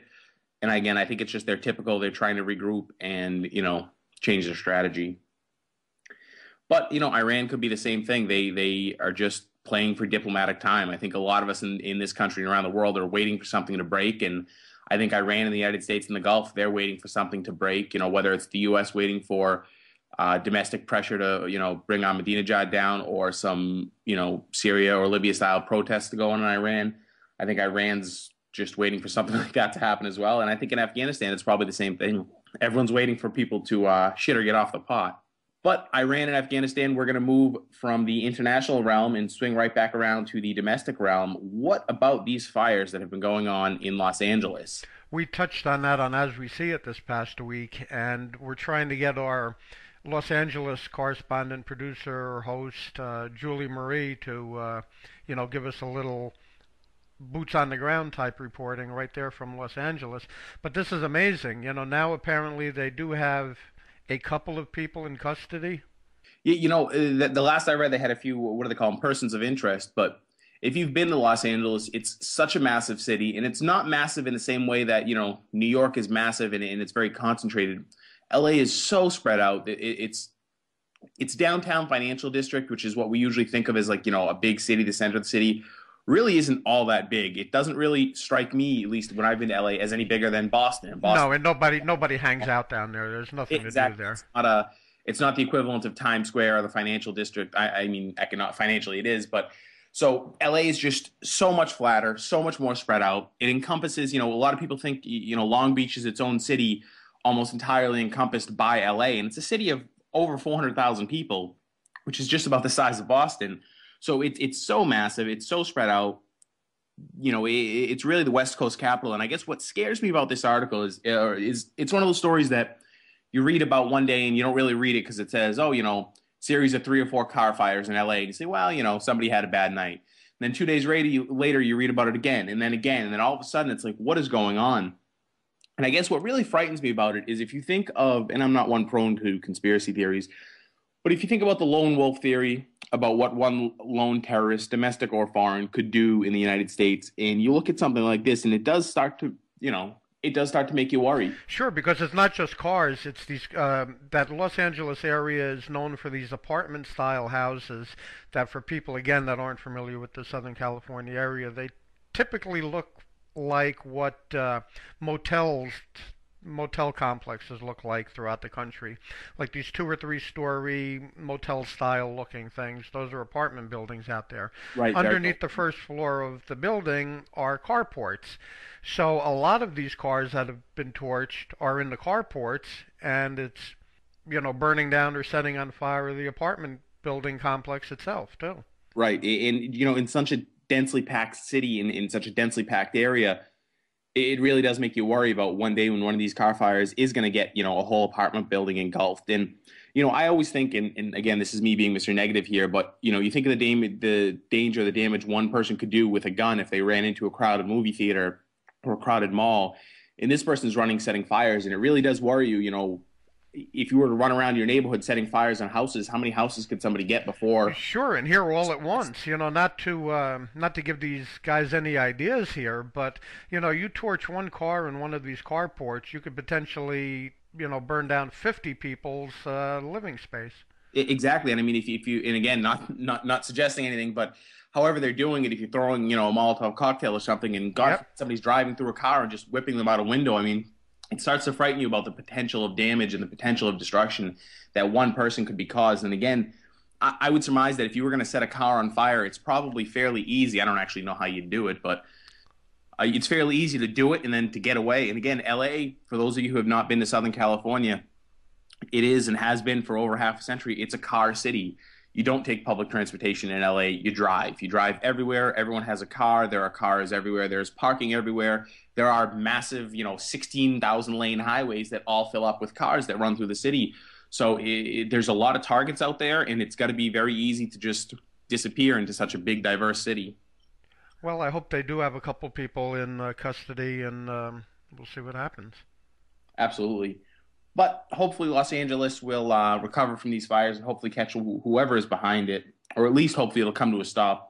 And again, I think it's just they're trying to regroup and, change their strategy. But, Iran could be the same thing. They are just playing for diplomatic time. I think a lot of us in this country and around the world are waiting for something to break. And I think Iran and the United States and the Gulf, they're waiting for something to break, whether it's the U.S. waiting for domestic pressure to, bring Ahmadinejad down, or some, Syria or Libya-style protests to go on in Iran. I think Iran's just waiting for something like that to happen as well. And I think in Afghanistan, it's probably the same thing. Everyone's waiting for people to shit or get off the pot. But Iran and Afghanistan, we're going to move from the international realm and swing right back around to the domestic realm. What about these fires that have been going on in Los Angeles? We touched on that on As We See It this past week, and we're trying to get our Los Angeles correspondent, producer, host, Julie Marie, to, give us a little boots on the ground type reporting right there from Los Angeles. But this is amazing. Now apparently they do have a couple of people in custody. The last I read, they had a few, what do they call them, persons of interest. But if you've been to Los Angeles, it's such a massive city, and it's not massive in the same way that, New York is massive and it's very concentrated. LA is so spread out. It's its downtown financial district, which is what we usually think of as like, a big city, the center of the city, really isn't all that big. It doesn't really strike me, at least when I've been to LA, as any bigger than Boston. No, and nobody hangs out down there. There's nothing to do there. It's not the equivalent of Times Square or the financial district. I mean, financially it is, but so LA is just so much flatter, so much more spread out. It encompasses, a lot of people think, Long Beach is its own city, almost entirely encompassed by LA, and it's a city of over 400,000 people, which is just about the size of Boston. So it's so massive, it's so spread out. It's really the West Coast capital. And I guess what scares me about this article is it's one of those stories that you read about one day and you don't really read it because it says, series of 3 or 4 car fires in LA. And you say, well, somebody had a bad night. And then 2 days later, you read about it again, and then all of a sudden it's like, what is going on? And I guess what really frightens me about it is if you think of, and I'm not one prone to conspiracy theories, but if you think about the lone wolf theory, about what one lone terrorist, domestic or foreign, could do in the United States, and you look at something like this, and it does start to make you worry. Sure, because it's not just cars. It's these that Los Angeles area is known for these apartment-style houses that, for people again that aren't familiar with the Southern California area, they typically look like what motel complexes look like throughout the country, like these 2 or 3 story motel style looking things. Those are apartment buildings out there. Right. Underneath the first floor of the building are carports. So a lot of these cars that have been torched are in the carports, and it's burning down or setting on fire the apartment building complex itself too. Right. And in such a densely packed city, in such a densely packed area, it really does make you worry about one day when one of these car fires is going to get, a whole apartment building engulfed. And, I always think, and again, this is me being Mr. Negative here, but, you think of the danger, the damage one person could do with a gun if they ran into a crowded movie theater or a crowded mall. And this person's running, setting fires. And it really does worry you, if you were to run around your neighborhood setting fires on houses, how many houses could somebody get before? Sure, and here all at once. Not to give these guys any ideas here, but you torch one car in one of these carports, you could potentially burn down 50 people's living space. Exactly, and I mean, if you, and again, not suggesting anything, but however they're doing it, if you're throwing a Molotov cocktail or something, and somebody's driving through a car and just whipping them out a window, I mean, it starts to frighten you about the potential of damage and the potential of destruction that one person could be caused. And again, I would surmise that if you were going to set a car on fire, it's probably fairly easy. I don't actually know how you do it, but it's fairly easy to do it and then to get away. And again, LA, for those of you who have not been to Southern California, it is and has been for over half a century. It's a car city. You don't take public transportation in LA. You drive. You drive everywhere. Everyone has a car. There are cars everywhere. There's parking everywhere. There are massive, 16,000 lane highways that all fill up with cars that run through the city. So there's a lot of targets out there, and it's got to be very easy to just disappear into such a big, diverse city. Well, I hope they do have a couple people in custody, and we'll see what happens. Absolutely. But hopefully Los Angeles will recover from these fires and hopefully catch whoever is behind it, or at least hopefully it'll come to a stop.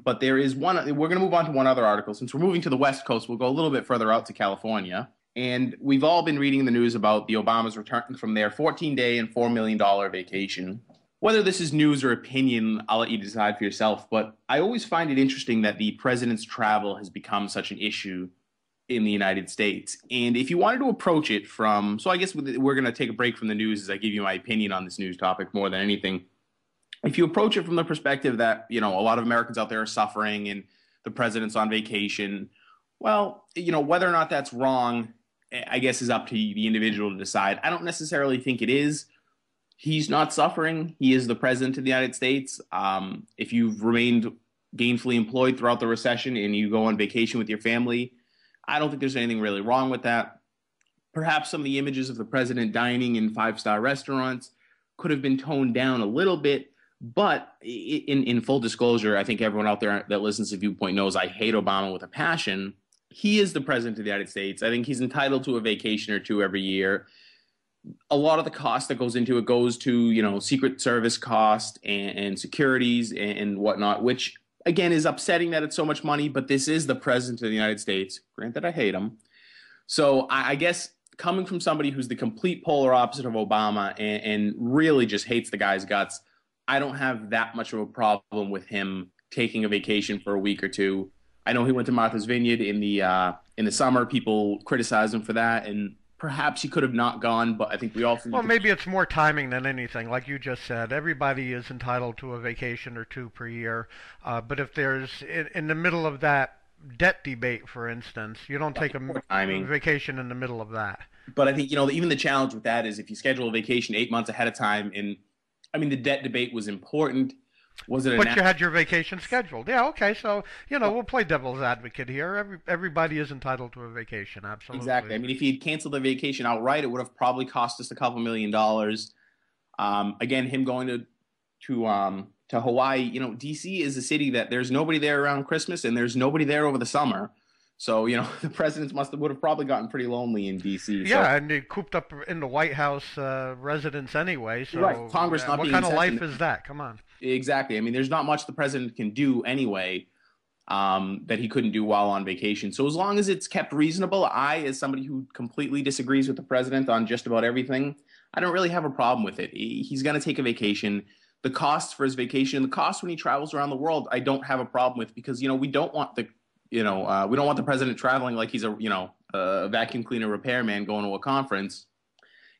But there is one, we're going to move on to one other article. Since we're moving to the West Coast, we'll go a little bit further out to California. And we've all been reading the news about the Obamas returning from their 14-day and $4 million vacation. Whether this is news or opinion, I'll let you decide for yourself. But I always find it interesting that the president's travel has become such an issue in the United States. And if you wanted to approach it from, so I guess we're going to take a break from the news as I give you my opinion on this news topic more than anything. If you approach it from the perspective that, a lot of Americans out there are suffering and the president's on vacation, well, whether or not that's wrong, I guess is up to the individual to decide. I don't necessarily think it is. He's not suffering. He is the president of the United States. If you've remained gainfully employed throughout the recession and you go on vacation with your family, I don't think there's anything really wrong with that. Perhaps some of the images of the president dining in five-star restaurants could have been toned down a little bit. But in full disclosure, I think everyone out there that listens to ViewPoint knows I hate Obama with a passion. He is the president of the United States. I think he's entitled to a vacation or two every year. A lot of the cost that goes into it goes to, Secret Service cost and securities and whatnot, which, again, is upsetting that it's so much money. But this is the president of the United States. Granted, I hate him. So I guess coming from somebody who's the complete polar opposite of Obama and really just hates the guy's guts, I don't have that much of a problem with him taking a vacation for a week or two. I know he went to Martha's Vineyard in the summer. People criticize him for that, and perhaps he could have not gone, but I think we also... Well, maybe it's more timing than anything. Like you just said, everybody is entitled to a vacation or two per year. But if there's, in the middle of that debt debate, for instance, you don't take a vacation in the middle of that. But I think, even the challenge with that is if you schedule a vacation 8 months ahead of time, and I mean, the debt debate was important. Was it? But you had your vacation scheduled. Yeah, okay. So, we'll play devil's advocate here. Everybody is entitled to a vacation, absolutely. Exactly. I mean, if he had canceled the vacation outright, it would have probably cost us a couple $1 million. Again, him going to Hawaii, D.C. is a city that there's nobody there around Christmas and there's nobody there over the summer. So, the presidents would have probably gotten pretty lonely in D.C. Yeah, and they cooped up in the White House residence anyway. So right. Congress not what being kind of life is that? Come on. Exactly. I mean, there's not much the president can do anyway that he couldn't do while on vacation. So as long as it's kept reasonable, as somebody who completely disagrees with the president on just about everything, I don't really have a problem with it. He's going to take a vacation. The costs for his vacation, the costs when he travels around the world, I don't have a problem with because, we don't want the we don't want the president traveling like he's a vacuum cleaner repairman going to a conference.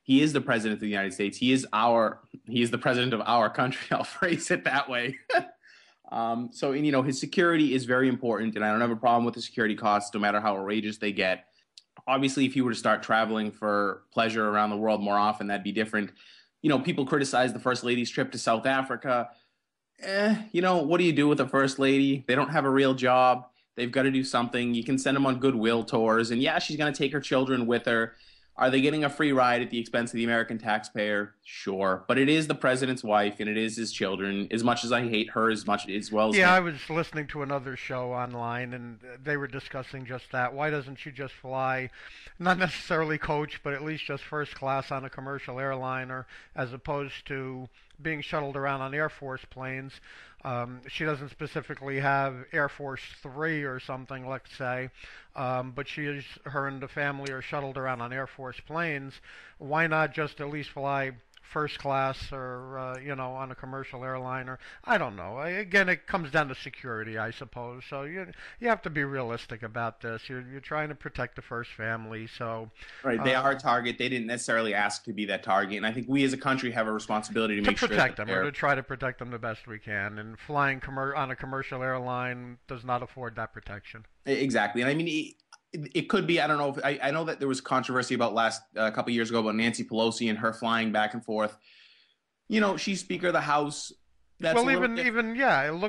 He is the president of the United States. He is the president of our country. I'll phrase it that way. So his security is very important, and I don't have a problem with the security costs, no matter how outrageous they get. Obviously, if he were to start traveling for pleasure around the world more often, that'd be different. People criticize the First Lady's trip to South Africa. What do you do with a First Lady? They don't have a real job. They've got to do something. You can send them on goodwill tours. And yeah, she's going to take her children with her. Are they getting a free ride at the expense of the American taxpayer? Sure. But it is the president's wife, and it is his children. As much as I hate her, as well as... Yeah, I was listening to another show online, and they were discussing just that. Why doesn't she just fly, not necessarily coach, but at least just first class on a commercial airliner, as opposed to being shuttled around on Air Force planes? She doesn't specifically have Air Force 3 or something, let's say, but her and the family are shuttled around on Air Force planes. Why not just at least fly first class or, on a commercial airliner? I don't know. Again, it comes down to security, I suppose. So you have to be realistic about this. You're trying to protect the first family. So right, they are a target. They didn't necessarily ask to be that target. And I think we as a country have a responsibility to make sure protect them, or to try to protect them the best we can. And flying on a commercial airline does not afford that protection. Exactly. And I mean, it could be, I don't know, I know that there was controversy about a couple years ago about Nancy Pelosi and her flying back and forth. She's Speaker of the House. That's look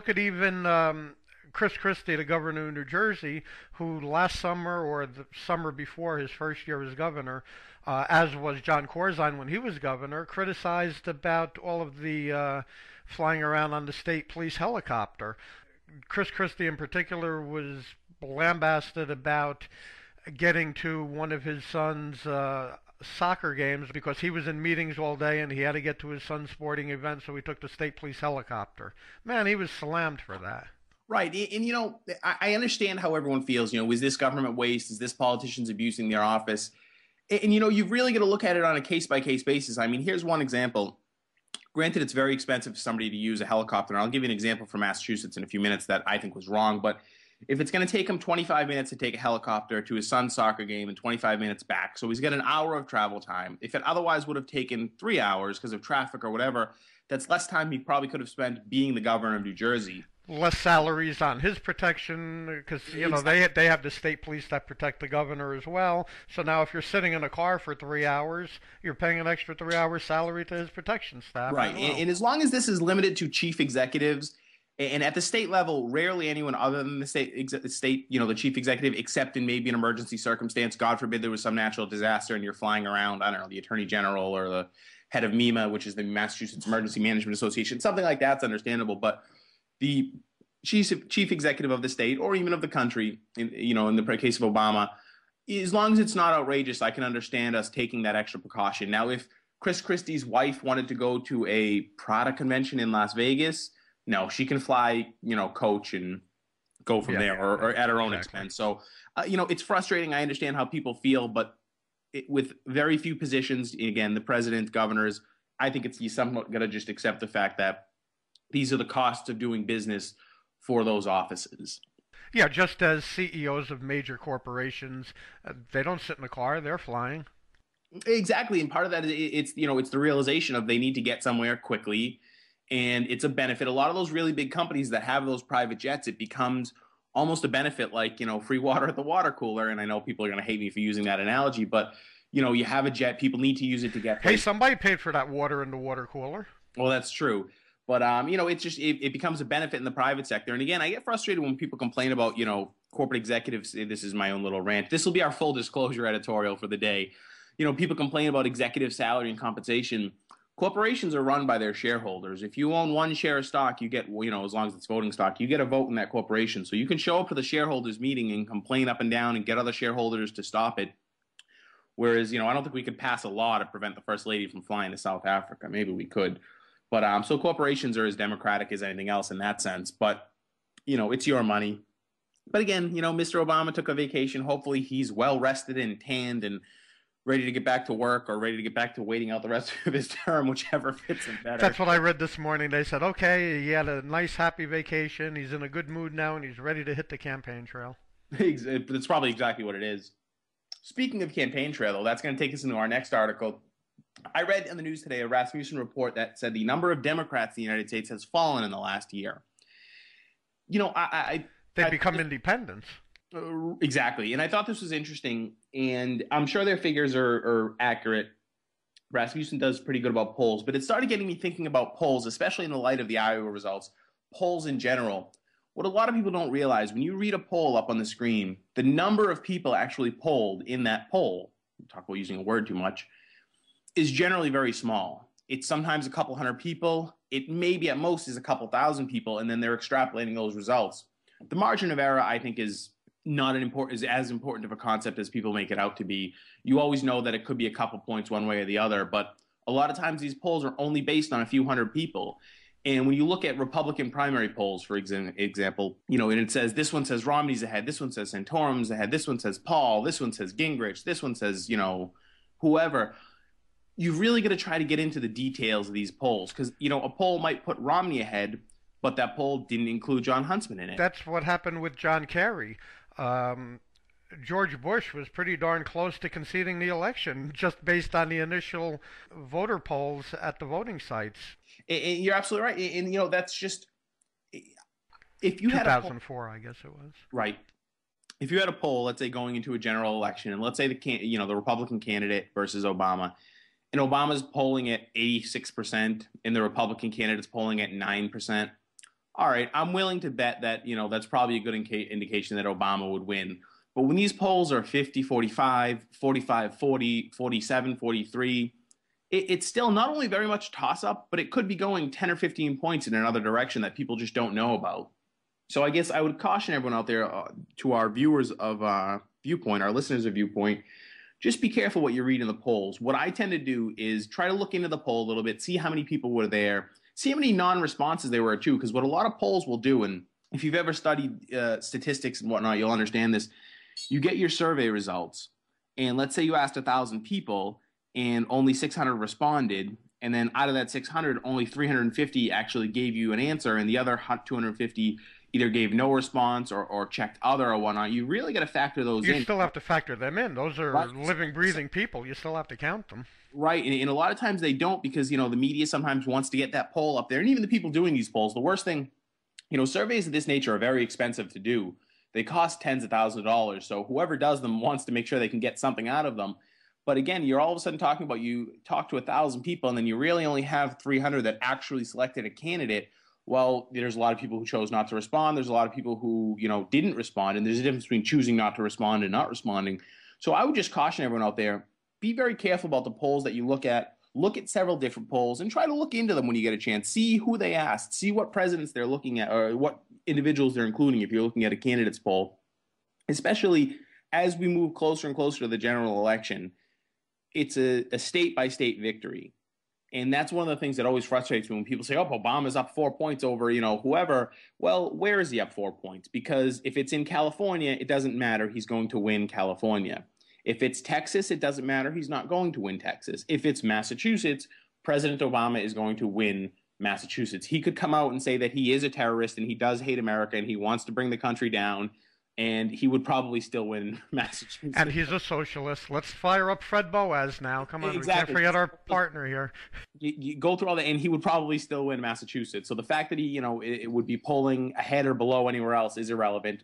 at Chris Christie, the governor of New Jersey, who last summer or the summer before his first year as governor, as was John Corzine when he was governor, criticized about all of the flying around on the state police helicopter. Chris Christie in particular was lambasted about getting to one of his son's soccer games because he was in meetings all day and he had to get to his son's sporting event, so he took the state police helicopter. Man, he was slammed for that. Right. And, I understand how everyone feels. Was this government waste? Is this politicians abusing their office? And you've really got to look at it on a case-by-case basis. I mean, here's one example. Granted, it's very expensive for somebody to use a helicopter. And I'll give you an example from Massachusetts in a few minutes that I think was wrong. But if it's going to take him 25 minutes to take a helicopter to his son's soccer game and 25 minutes back, so he's got an hour of travel time. If it otherwise would have taken 3 hours because of traffic or whatever, that's less time he probably could have spent being the governor of New Jersey. Less salaries on his protection because, they have the state police that protect the governor as well. So now if you're sitting in a car for 3 hours, you're paying an extra 3 hours salary to his protection staff. Right. And as long as this is limited to chief executives, and at the state level, rarely anyone other than the the chief executive, except in maybe an emergency circumstance. God forbid there was some natural disaster and you're flying around, I don't know, the attorney general or the head of MEMA, which is the Massachusetts Emergency Management Association. Something like that's understandable. But the chief executive of the state or even of the country, in the case of Obama, as long as it's not outrageous, I can understand us taking that extra precaution. Now, if Chris Christie's wife wanted to go to a Prada convention in Las Vegas, no, she can fly, coach and go from there or at her own expense. So, it's frustrating. I understand how people feel, but with very few positions, again, the president, governors, I think you somewhat got to just accept the fact that these are the costs of doing business for those offices. Yeah, just as CEOs of major corporations, they don't sit in a car, they're flying. Exactly, and part of that is it's the realization of they need to get somewhere quickly, and it's a benefit. A lot of those really big companies that have those private jets, it becomes almost a benefit, like free water at the water cooler. And I know people are going to hate me for using that analogy, but you have a jet, people need to use it to get places. Hey, somebody paid for that water in the water cooler. Well, that's true. But it's just it becomes a benefit in the private sector. And again, I get frustrated when people complain about corporate executives. This is my own little rant. This will be our full disclosure editorial for the day. People complain about executive salary and compensation. Corporations are run by their shareholders. If you own one share of stock, you get as long as it's voting stock, you get a vote in that corporation. So you can show up to the shareholders meeting and complain up and down and get other shareholders to stop it. Whereas I don't think we could pass a law to prevent the first lady from flying to South Africa. Maybe we could. But so corporations are as democratic as anything else in that sense. But, it's your money. But again, Mr. Obama took a vacation. Hopefully he's well rested and tanned and ready to get back to work, or ready to get back to waiting out the rest of his term, whichever fits him better. That's what I read this morning. They said, okay, he had a nice, happy vacation. He's in a good mood now, and he's ready to hit the campaign trail. That's probably exactly what it is. Speaking of campaign trail, though, that's going to take us into our next article. I read in the news today a Rasmussen report that said the number of Democrats in the United States has fallen in the last year. They've become independents. Exactly. And I thought this was interesting, and I'm sure their figures are accurate. Rasmussen does pretty good about polls, but it started getting me thinking about polls, especially in the light of the Iowa results, polls in general. What a lot of people don't realize, when you read a poll up on the screen, the number of people actually polled in that poll, talk about using a word too much, is generally very small. It's sometimes a couple hundred people. It maybe at most is a couple thousand people, and then they're extrapolating those results. The margin of error, I think, is as important of a concept as people make it out to be. You always know that it could be a couple points one way or the other, but a lot of times these polls are only based on a few hundred people. And when you look at Republican primary polls, for example, and it says, this one says Romney's ahead, this one says Santorum's ahead, this one says Paul, this one says Gingrich, this one says, whoever. You've really got to try to get into the details of these polls, because, a poll might put Romney ahead, but that poll didn't include John Huntsman in it. That's what happened with John Kerry. George Bush was pretty darn close to conceding the election just based on the initial voter polls at the voting sites. And you're absolutely right. And, that's just, if you had 2004, I guess it was. Right. If you had a poll, let's say going into a general election, and let's say the Republican candidate versus Obama, and Obama's polling at 86%, and the Republican candidate's polling at 9%. All right, I'm willing to bet that, that's probably a good indication that Obama would win. But when these polls are 50-45, 45-40, 47-43, it's still not only very much toss-up, but it could be going 10 or 15 points in another direction that people just don't know about. So I guess I would caution everyone out there, to our viewers of ViewPoint, our listeners of ViewPoint, just be careful what you read in the polls. What I tend to do is try to look into the poll a little bit, see how many people were there, see how many non-responses there were too, because what a lot of polls will do, and if you've ever studied statistics and whatnot, you'll understand this. You get your survey results, and let's say you asked 1,000 people, and only 600 responded, and then out of that 600, only 350 actually gave you an answer, and the other 250 either gave no response or checked other or whatnot. You really got to factor those in. You still have to factor them in. Those are living, breathing people. You still have to count them. Right, and a lot of times they don't, because, the media sometimes wants to get that poll up there, and even the people doing these polls. The worst thing, surveys of this nature are very expensive to do. They cost tens of thousands of dollars, so whoever does them wants to make sure they can get something out of them. But again, you're all of a sudden talking about, you talk to 1,000 people, and then you really only have 300 that actually selected a candidate. Well, there's a lot of people who chose not to respond. There's a lot of people who, didn't respond, and there's a difference between choosing not to respond and not responding. So I would just caution everyone out there, be very careful about the polls that you look at. Look at several different polls and try to look into them when you get a chance. See who they asked. See what presidents they're looking at, or what individuals they're including if you're looking at a candidate's poll. Especially as we move closer and closer to the general election, it's a state-by-state victory. And that's one of the things that always frustrates me when people say, oh, Obama's up 4 points over, whoever. Well, where is he up 4 points? Because if it's in California, it doesn't matter. He's going to win California. If it's Texas, it doesn't matter. He's not going to win Texas. If it's Massachusetts, President Obama is going to win Massachusetts. He could come out and say that he is a terrorist and he does hate America and he wants to bring the country down, and he would probably still win Massachusetts. And he's a socialist. Let's fire up Fred Boaz now. Come on, exactly. We can't forget our partner here. You go through all that, and he would probably still win Massachusetts. So the fact that he, it would be polling ahead or below anywhere else is irrelevant.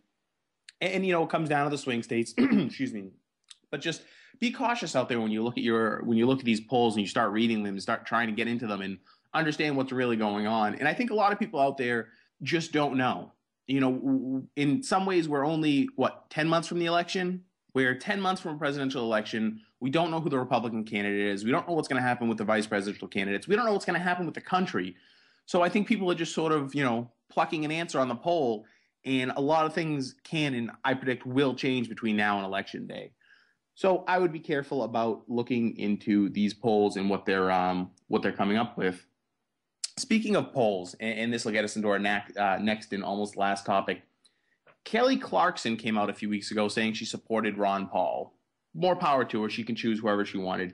And it comes down to the swing states. Excuse me. But just be cautious out there when you look at these polls and you start reading them and start trying to get into them and understand what's really going on. And I think a lot of people out there just don't know. In some ways, we're only 10 months from the election. We're 10 months from a presidential election. We don't know who the Republican candidate is. We don't know what's going to happen with the vice presidential candidates. We don't know what's going to happen with the country. So I think people are just sort of, plucking an answer on the poll. And a lot of things can, and I predict will, change between now and election day. So I would be careful about looking into these polls and what they're coming up with. Speaking of polls, and this will get us into our next and almost last topic, Kelly Clarkson came out a few weeks ago saying she supported Ron Paul. More power to her. She can choose whoever she wanted.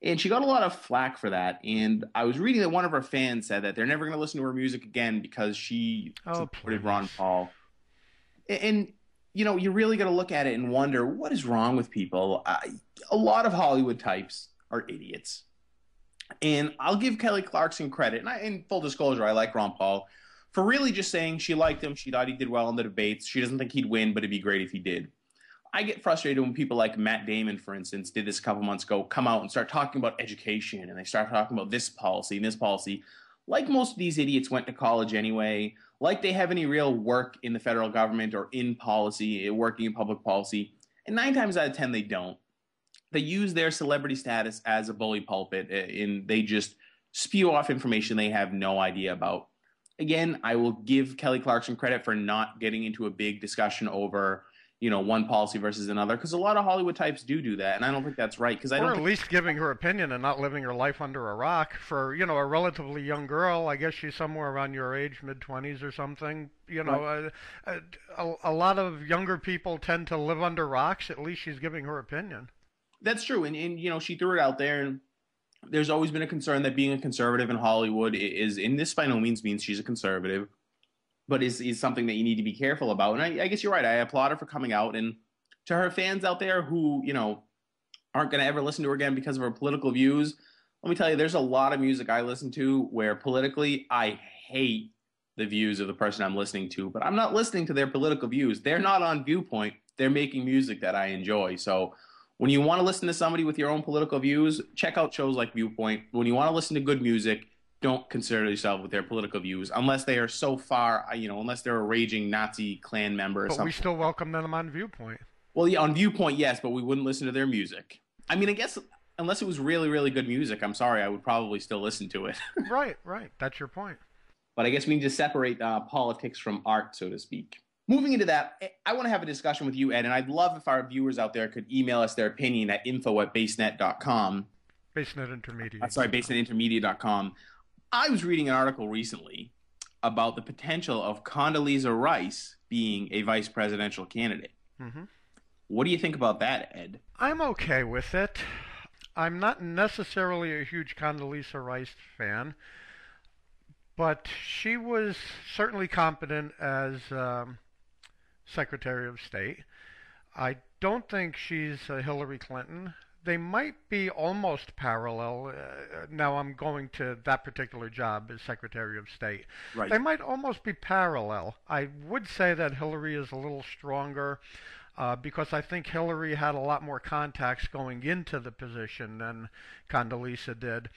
And she got a lot of flack for that. And I was reading that one of her fans said that they're never going to listen to her music again because she supported Ron Paul. And you really got to look at it and wonder, what is wrong with people? A lot of Hollywood types are idiots. And I'll give Kelly Clarkson credit, and in full disclosure, I like Ron Paul, for really just saying she liked him. She thought he did well in the debates. She doesn't think he'd win, but it'd be great if he did. I get frustrated when people like Matt Damon, for instance, did this a couple months ago, come out and start talking about education, and they start talking about this policy and this policy. Like most of these idiots went to college anyway, like they have any real work in the federal government or in policy, working in public policy. And 9 times out of 10, they don't. They use their celebrity status as a bully pulpit, and they just spew off information they have no idea about. Again, I will give Kelly Clarkson credit for not getting into a big discussion over, one policy versus another, because a lot of Hollywood types do that, and I don't think that's right. Or at least giving her opinion and not living her life under a rock. For, a relatively young girl, I guess she's somewhere around your age, mid-20s or something. Right. A lot of younger people tend to live under rocks. At least she's giving her opinion. That's true, and she threw it out there, and there's always been a concern that being a conservative in Hollywood is, and this by no means she's a conservative, but is something that you need to be careful about. And I guess you're right. I applaud her for coming out. And to her fans out there who, aren't going to ever listen to her again because of her political views, let me tell you, there's a lot of music I listen to where politically I hate the views of the person I'm listening to, but I'm not listening to their political views. They're not on ViewPoint. They're making music that I enjoy. So when you want to listen to somebody with your own political views, check out shows like ViewPoint. When you want to listen to good music, don't concern yourself with their political views unless they are so far, unless they're a raging Nazi Klan member or something. But we still welcome them on ViewPoint. Well, yeah, on ViewPoint, yes, but we wouldn't listen to their music. I mean, I guess unless it was really, really good music, I'm sorry, I would probably still listen to it. Right. That's your point. But I guess we need to separate politics from art, so to speak. Moving into that, I want to have a discussion with you, Ed, and I'd love if our viewers out there could email us their opinion at info@basenet.com. Basenet Intermediate. basenetintermediate.com. I was reading an article recently about the potential of Condoleezza Rice being a vice presidential candidate. Mm-hmm. What do you think about that, Ed? I'm okay with it. I'm not necessarily a huge Condoleezza Rice fan, but she was certainly competent as Secretary of State. I don't think she's Hillary Clinton. They might be almost parallel. Now I'm going to that particular job as Secretary of State. Right. They might almost be parallel. I would say that Hillary is a little stronger because I think Hillary had a lot more contacts going into the position than Condoleezza did.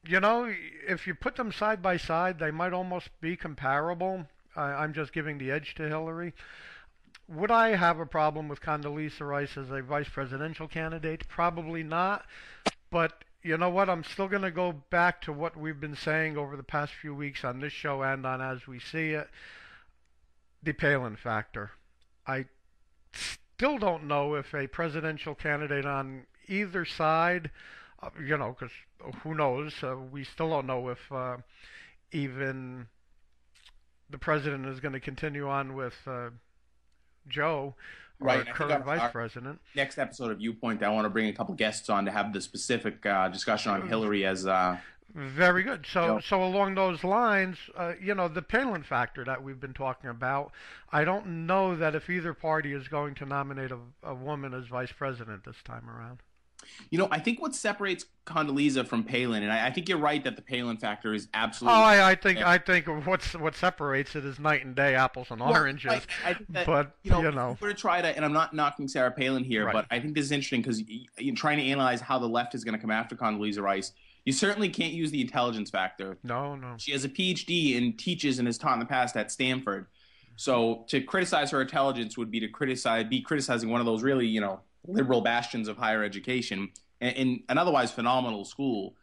If you put them side by side, they might almost be comparable. I'm just giving the edge to Hillary. Would I have a problem with Condoleezza Rice as a vice presidential candidate? Probably not. But you know what? I'm still going to go back to what we've been saying over the past few weeks on this show and on As We See It. The Palin factor. I still don't know if a presidential candidate on either side, because who knows? We still don't know if even the president is going to continue on with Joe. our Right. current vice president. Next episode of ViewPoint, I want to bring a couple guests on to have the specific discussion on Hillary as. Very good. So along those lines, the Palin factor that we've been talking about, I don't know that if either party is going to nominate a woman as vice president this time around. I think what separates Condoleezza from Palin, and I think you're right that the Palin factor is absolutely. Oh, I think what separates it is night and day, apples and oranges. I think that, but we're going to try to, and I'm not knocking Sarah Palin here, right. But I think this is interesting because you're trying to analyze how the left is going to come after Condoleezza Rice. You certainly can't use the intelligence factor. No. She has a PhD and teaches and has taught in the past at Stanford. So to criticize her intelligence would be to criticizing one of those really, liberal bastions of higher education in an otherwise phenomenal school.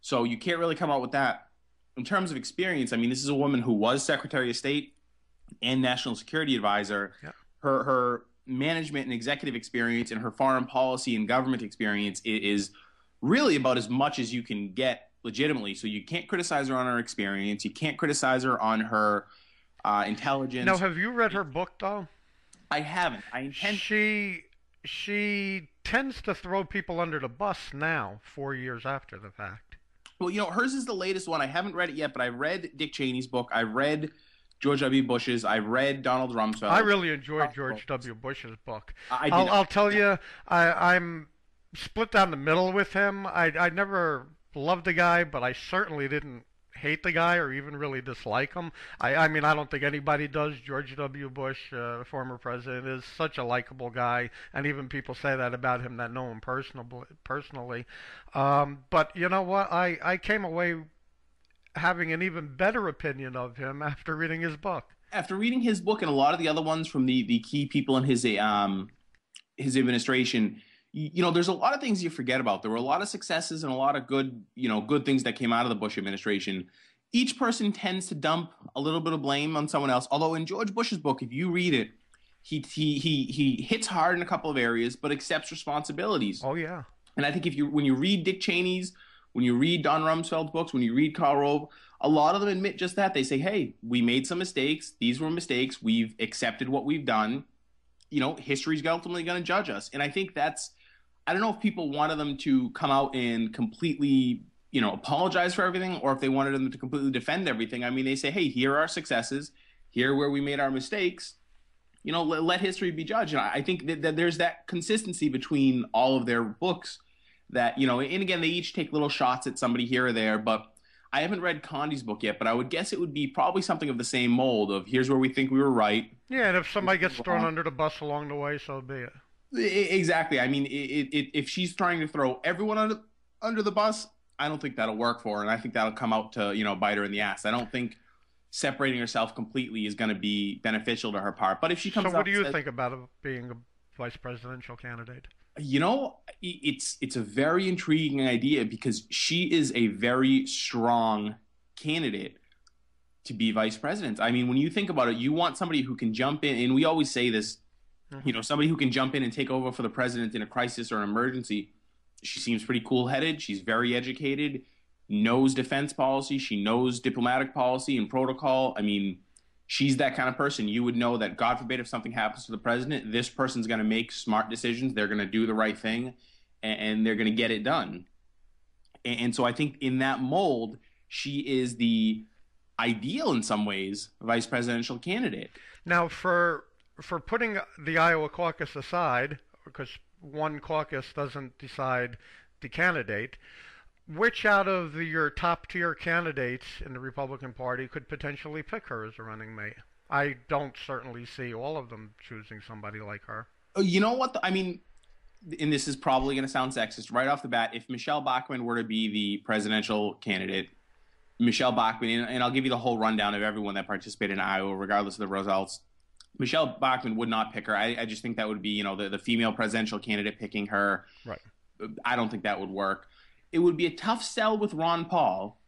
So you can't really come out with that. In terms of experience, I mean, this is a woman who was Secretary of State and National Security Advisor. Yeah. Her management and executive experience and her foreign policy and government experience is really about as much as you can get legitimately. So you can't criticize her on her experience. You can't criticize her on her intelligence. Now, have you read her book, though? I haven't. I intend. She tends to throw people under the bus now, 4 years after the fact. Well, hers is the latest one. I haven't read it yet, but I read Dick Cheney's book. I read George W. Bush's. I read Donald Rumsfeld. I really enjoyed George W. Bush's book. I'll tell you, I'm split down the middle with him. I never loved the guy, but I certainly didn't hate the guy or even really dislike him. I mean, I don't think anybody does. George W. Bush, former president, is such a likable guy, and even people say that about him that know him personally. But you know what? I came away having an even better opinion of him after reading his book. After reading his book and a lot of the other ones from the key people in his administration, there's a lot of things you forget about. There were a lot of successes and a lot of good things that came out of the Bush administration. Each person tends to dump a little bit of blame on someone else. Although in George Bush's book, if you read it, he hits hard in a couple of areas, but accepts responsibilities. Oh yeah. And I think when you read Dick Cheney's, when you read Don Rumsfeld's books, when you read Karl Rove, a lot of them admit just that. They say, "Hey, we made some mistakes. These were mistakes. We've accepted what we've done. History's ultimately going to judge us." And I think that's. I don't know if people wanted them to come out and completely, apologize for everything, or if they wanted them to completely defend everything. I mean, they say, hey, here are our successes. Here where we made our mistakes. Let history be judged. And I think that there's that consistency between all of their books that, and again, they each take little shots at somebody here or there. But I haven't read Condi's book yet, but I would guess it would be probably something of the same mold of here's where we think we were right. Yeah, and if somebody gets thrown under the bus along the way, so be it. Exactly. I mean, if she's trying to throw everyone under the bus, I don't think that'll work for her, and I think that'll come out to bite her in the ass. I don't think separating herself completely is going to be beneficial to her part. But if she comes, so what do you think about being a vice presidential candidate? It's a very intriguing idea because she is a very strong candidate to be vice president. I mean, when you think about it, you want somebody who can jump in, and we always say this. Somebody who can jump in and take over for the president in a crisis or an emergency. She seems pretty cool-headed. She's very educated, knows defense policy. She knows diplomatic policy and protocol. I mean, she's that kind of person. You would know that, God forbid, if something happens to the president, this person's going to make smart decisions. They're going to do the right thing, and they're going to get it done. And so I think in that mold, she is the ideal, in some ways, vice presidential candidate. Now, for putting the Iowa caucus aside, because one caucus doesn't decide the candidate, which out of your top-tier candidates in the Republican Party could potentially pick her as a running mate? I don't certainly see all of them choosing somebody like her. You know what? I mean, and this is probably going to sound sexist right off the bat, if Michelle Bachmann were to be the presidential candidate, Michelle Bachmann, and I'll give you the whole rundown of everyone that participated in Iowa, regardless of the results, Michelle Bachmann would not pick her. I just think that would be, the female presidential candidate picking her. Right. I don't think that would work. It would be a tough sell with Ron Paul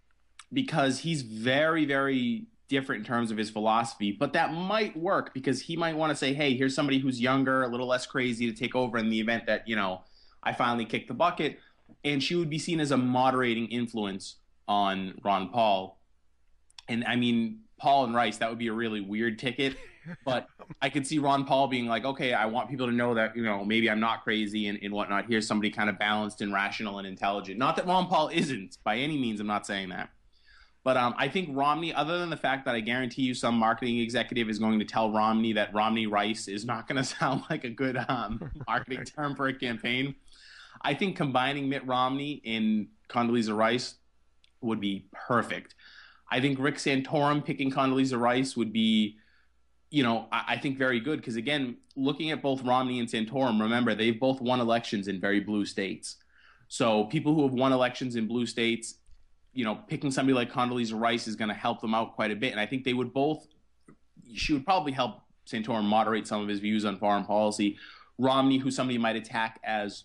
because he's very, very different in terms of his philosophy. But that might work because he might want to say, hey, here's somebody who's younger, a little less crazy to take over in the event that, I finally kick the bucket. And she would be seen as a moderating influence on Ron Paul. And I mean, Paul and Rice, that would be a really weird ticket. But I could see Ron Paul being like, okay, I want people to know that, maybe I'm not crazy and whatnot. Here's somebody kind of balanced and rational and intelligent. Not that Ron Paul isn't, by any means. I'm not saying that. But I think Romney, other than the fact that I guarantee you some marketing executive is going to tell Romney that Romney Rice is not going to sound like a good marketing term for a campaign, I think combining Mitt Romney and Condoleezza Rice would be perfect. I think Rick Santorum picking Condoleezza Rice would be, I think very good. Because, again, looking at both Romney and Santorum, remember, they've both won elections in very blue states. So people who have won elections in blue states, picking somebody like Condoleezza Rice is going to help them out quite a bit. And I think she would probably help Santorum moderate some of his views on foreign policy. Romney, who somebody might attack as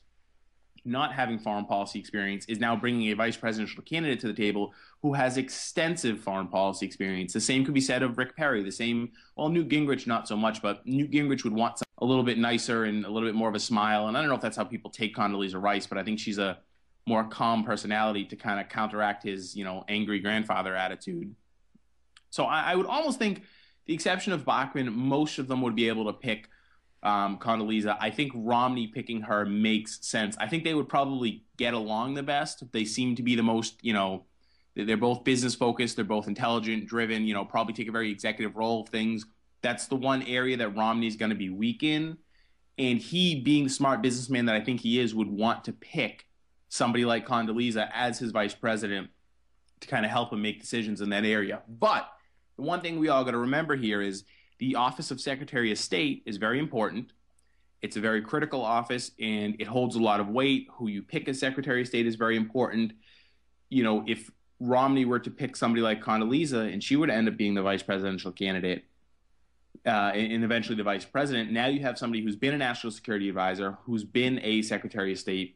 not having foreign policy experience, is now bringing a vice presidential candidate to the table who has extensive foreign policy experience. The same could be said of Rick Perry. The same, Newt Gingrich, not so much, but Newt Gingrich would want something a little bit nicer and a little bit more of a smile. And I don't know if that's how people take Condoleezza Rice, but I think she's a more calm personality to kind of counteract his, angry grandfather attitude. So I would almost think, the exception of Bachmann, most of them would be able to pick Condoleezza. I think Romney picking her makes sense. I think they would probably get along the best. They seem to be the most, they're both business focused. They're both intelligent, driven, probably take a very executive role of things. That's the one area that Romney's going to be weak in. And he, being the smart businessman that I think he is, would want to pick somebody like Condoleezza as his vice president to kind of help him make decisions in that area. But the one thing we all got to remember here is the office of Secretary of State is very important. It's a very critical office, and it holds a lot of weight. Who you pick as Secretary of State is very important. If Romney were to pick somebody like Condoleezza and she would end up being the vice presidential candidate and eventually the vice president, now you have somebody who's been a national security advisor, who's been a Secretary of State.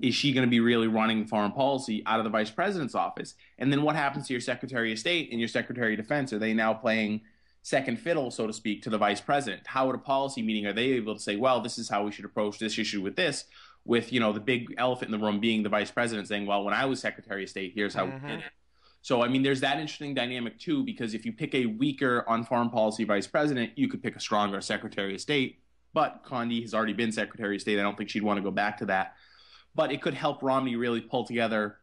Is she going to be really running foreign policy out of the vice president's office? And then what happens to your Secretary of State and your Secretary of Defense? Are they now playing second fiddle, so to speak, to the vice president? How at a policy meeting are they able to say, well, this is how we should approach this issue with this, with, the big elephant in the room being the vice president saying, well, when I was Secretary of State, here's how we did it. So, there's that interesting dynamic, too, because if you pick a weaker on foreign policy vice president, you could pick a stronger Secretary of State. But Condi has already been Secretary of State. I don't think she'd want to go back to that. But it could help Romney really pull together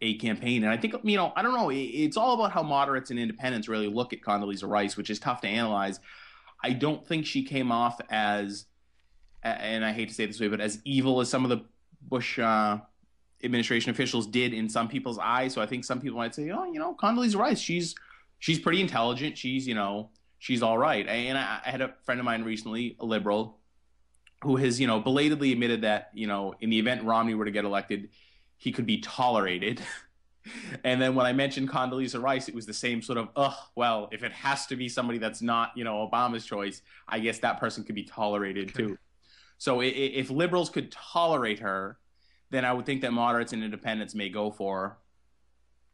a campaign. And I think, I don't know, it's all about how moderates and independents really look at Condoleezza Rice, which is tough to analyze. I don't think she came off as, and I hate to say it this way, but as evil as some of the Bush administration officials did in some people's eyes. So I think some people might say, Condoleezza Rice, she's pretty intelligent. She's all right. And I had a friend of mine recently, a liberal, who has, belatedly admitted that, in the event Romney were to get elected, he could be tolerated. And then when I mentioned Condoleezza Rice, it was the same sort of, well, if it has to be somebody that's not, Obama's choice, I guess that person could be tolerated too. So if liberals could tolerate her, then I would think that moderates and independents may go for her.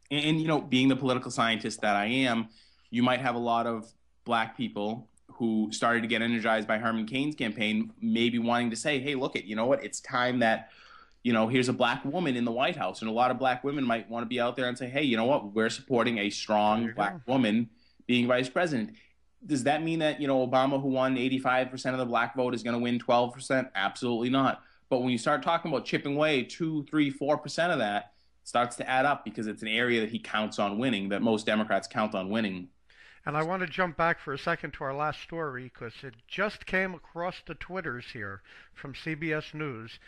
And being the political scientist that I am, you might have a lot of black people who started to get energized by Herman Cain's campaign, maybe wanting to say, hey, look, it's time that, here's a black woman in the White House. And a lot of black women might want to be out there and say, hey, we're supporting a strong black woman being vice president. Does that mean that, Obama, who won 85% of the black vote, is going to win 12%? Absolutely not. But when you start talking about chipping away 2, 3, 4% of that, it starts to add up because it's an area that he counts on winning, that most Democrats count on winning. And I want to jump back for a second to our last story because it just came across the Twitters here from CBS News.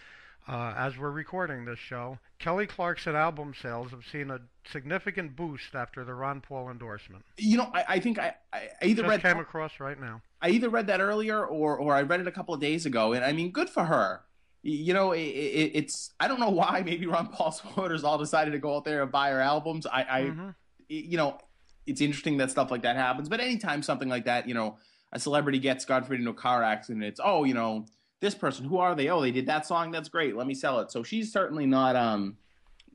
As we're recording this show, Kelly Clarkson album sales have seen a significant boost after the Ron Paul endorsement. I think I either just came across right now. I either read that earlier or I read it a couple of days ago, and good for her. It's I don't know why. Maybe Ron Paul supporters all decided to go out there and buy her albums. It's interesting that stuff like that happens. But anytime something like that, a celebrity gets, God forbid, into a car accident, it's, this person, who are they? Oh, they did that song. That's great. Let me sell it. So she's certainly not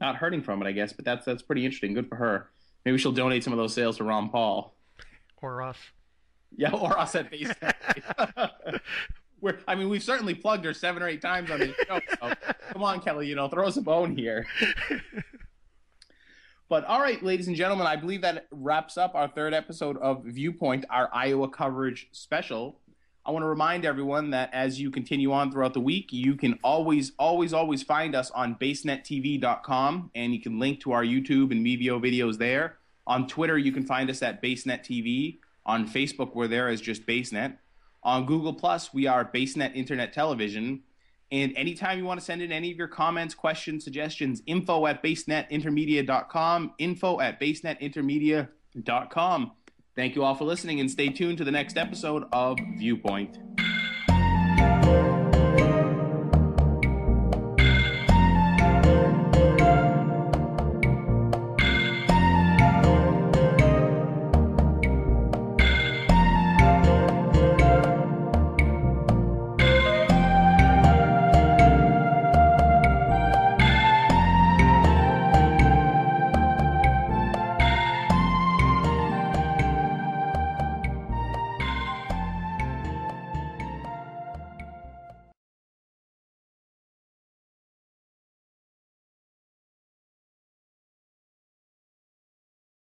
hurting from it, I guess. But that's pretty interesting. Good for her. Maybe she'll donate some of those sales to Ron Paul. Or us. Yeah, or us at base. We've certainly plugged her 7 or 8 times on the show. So come on, Kelly, throw us a bone here. But all right, ladies and gentlemen, I believe that wraps up our third episode of ViewPoint, our Iowa coverage special. I want to remind everyone that as you continue on throughout the week, you can always find us on basenettv.com, and you can link to our YouTube and Mevio videos there. On Twitter, you can find us at BaseNetTV. On Facebook, we're there as just BaseNet. On Google+, we are BaseNet Internet Television. And anytime you want to send in any of your comments, questions, suggestions, info@basenetintermedia.com, info@basenetintermedia.com. Thank you all for listening, and stay tuned to the next episode of ViewPoint.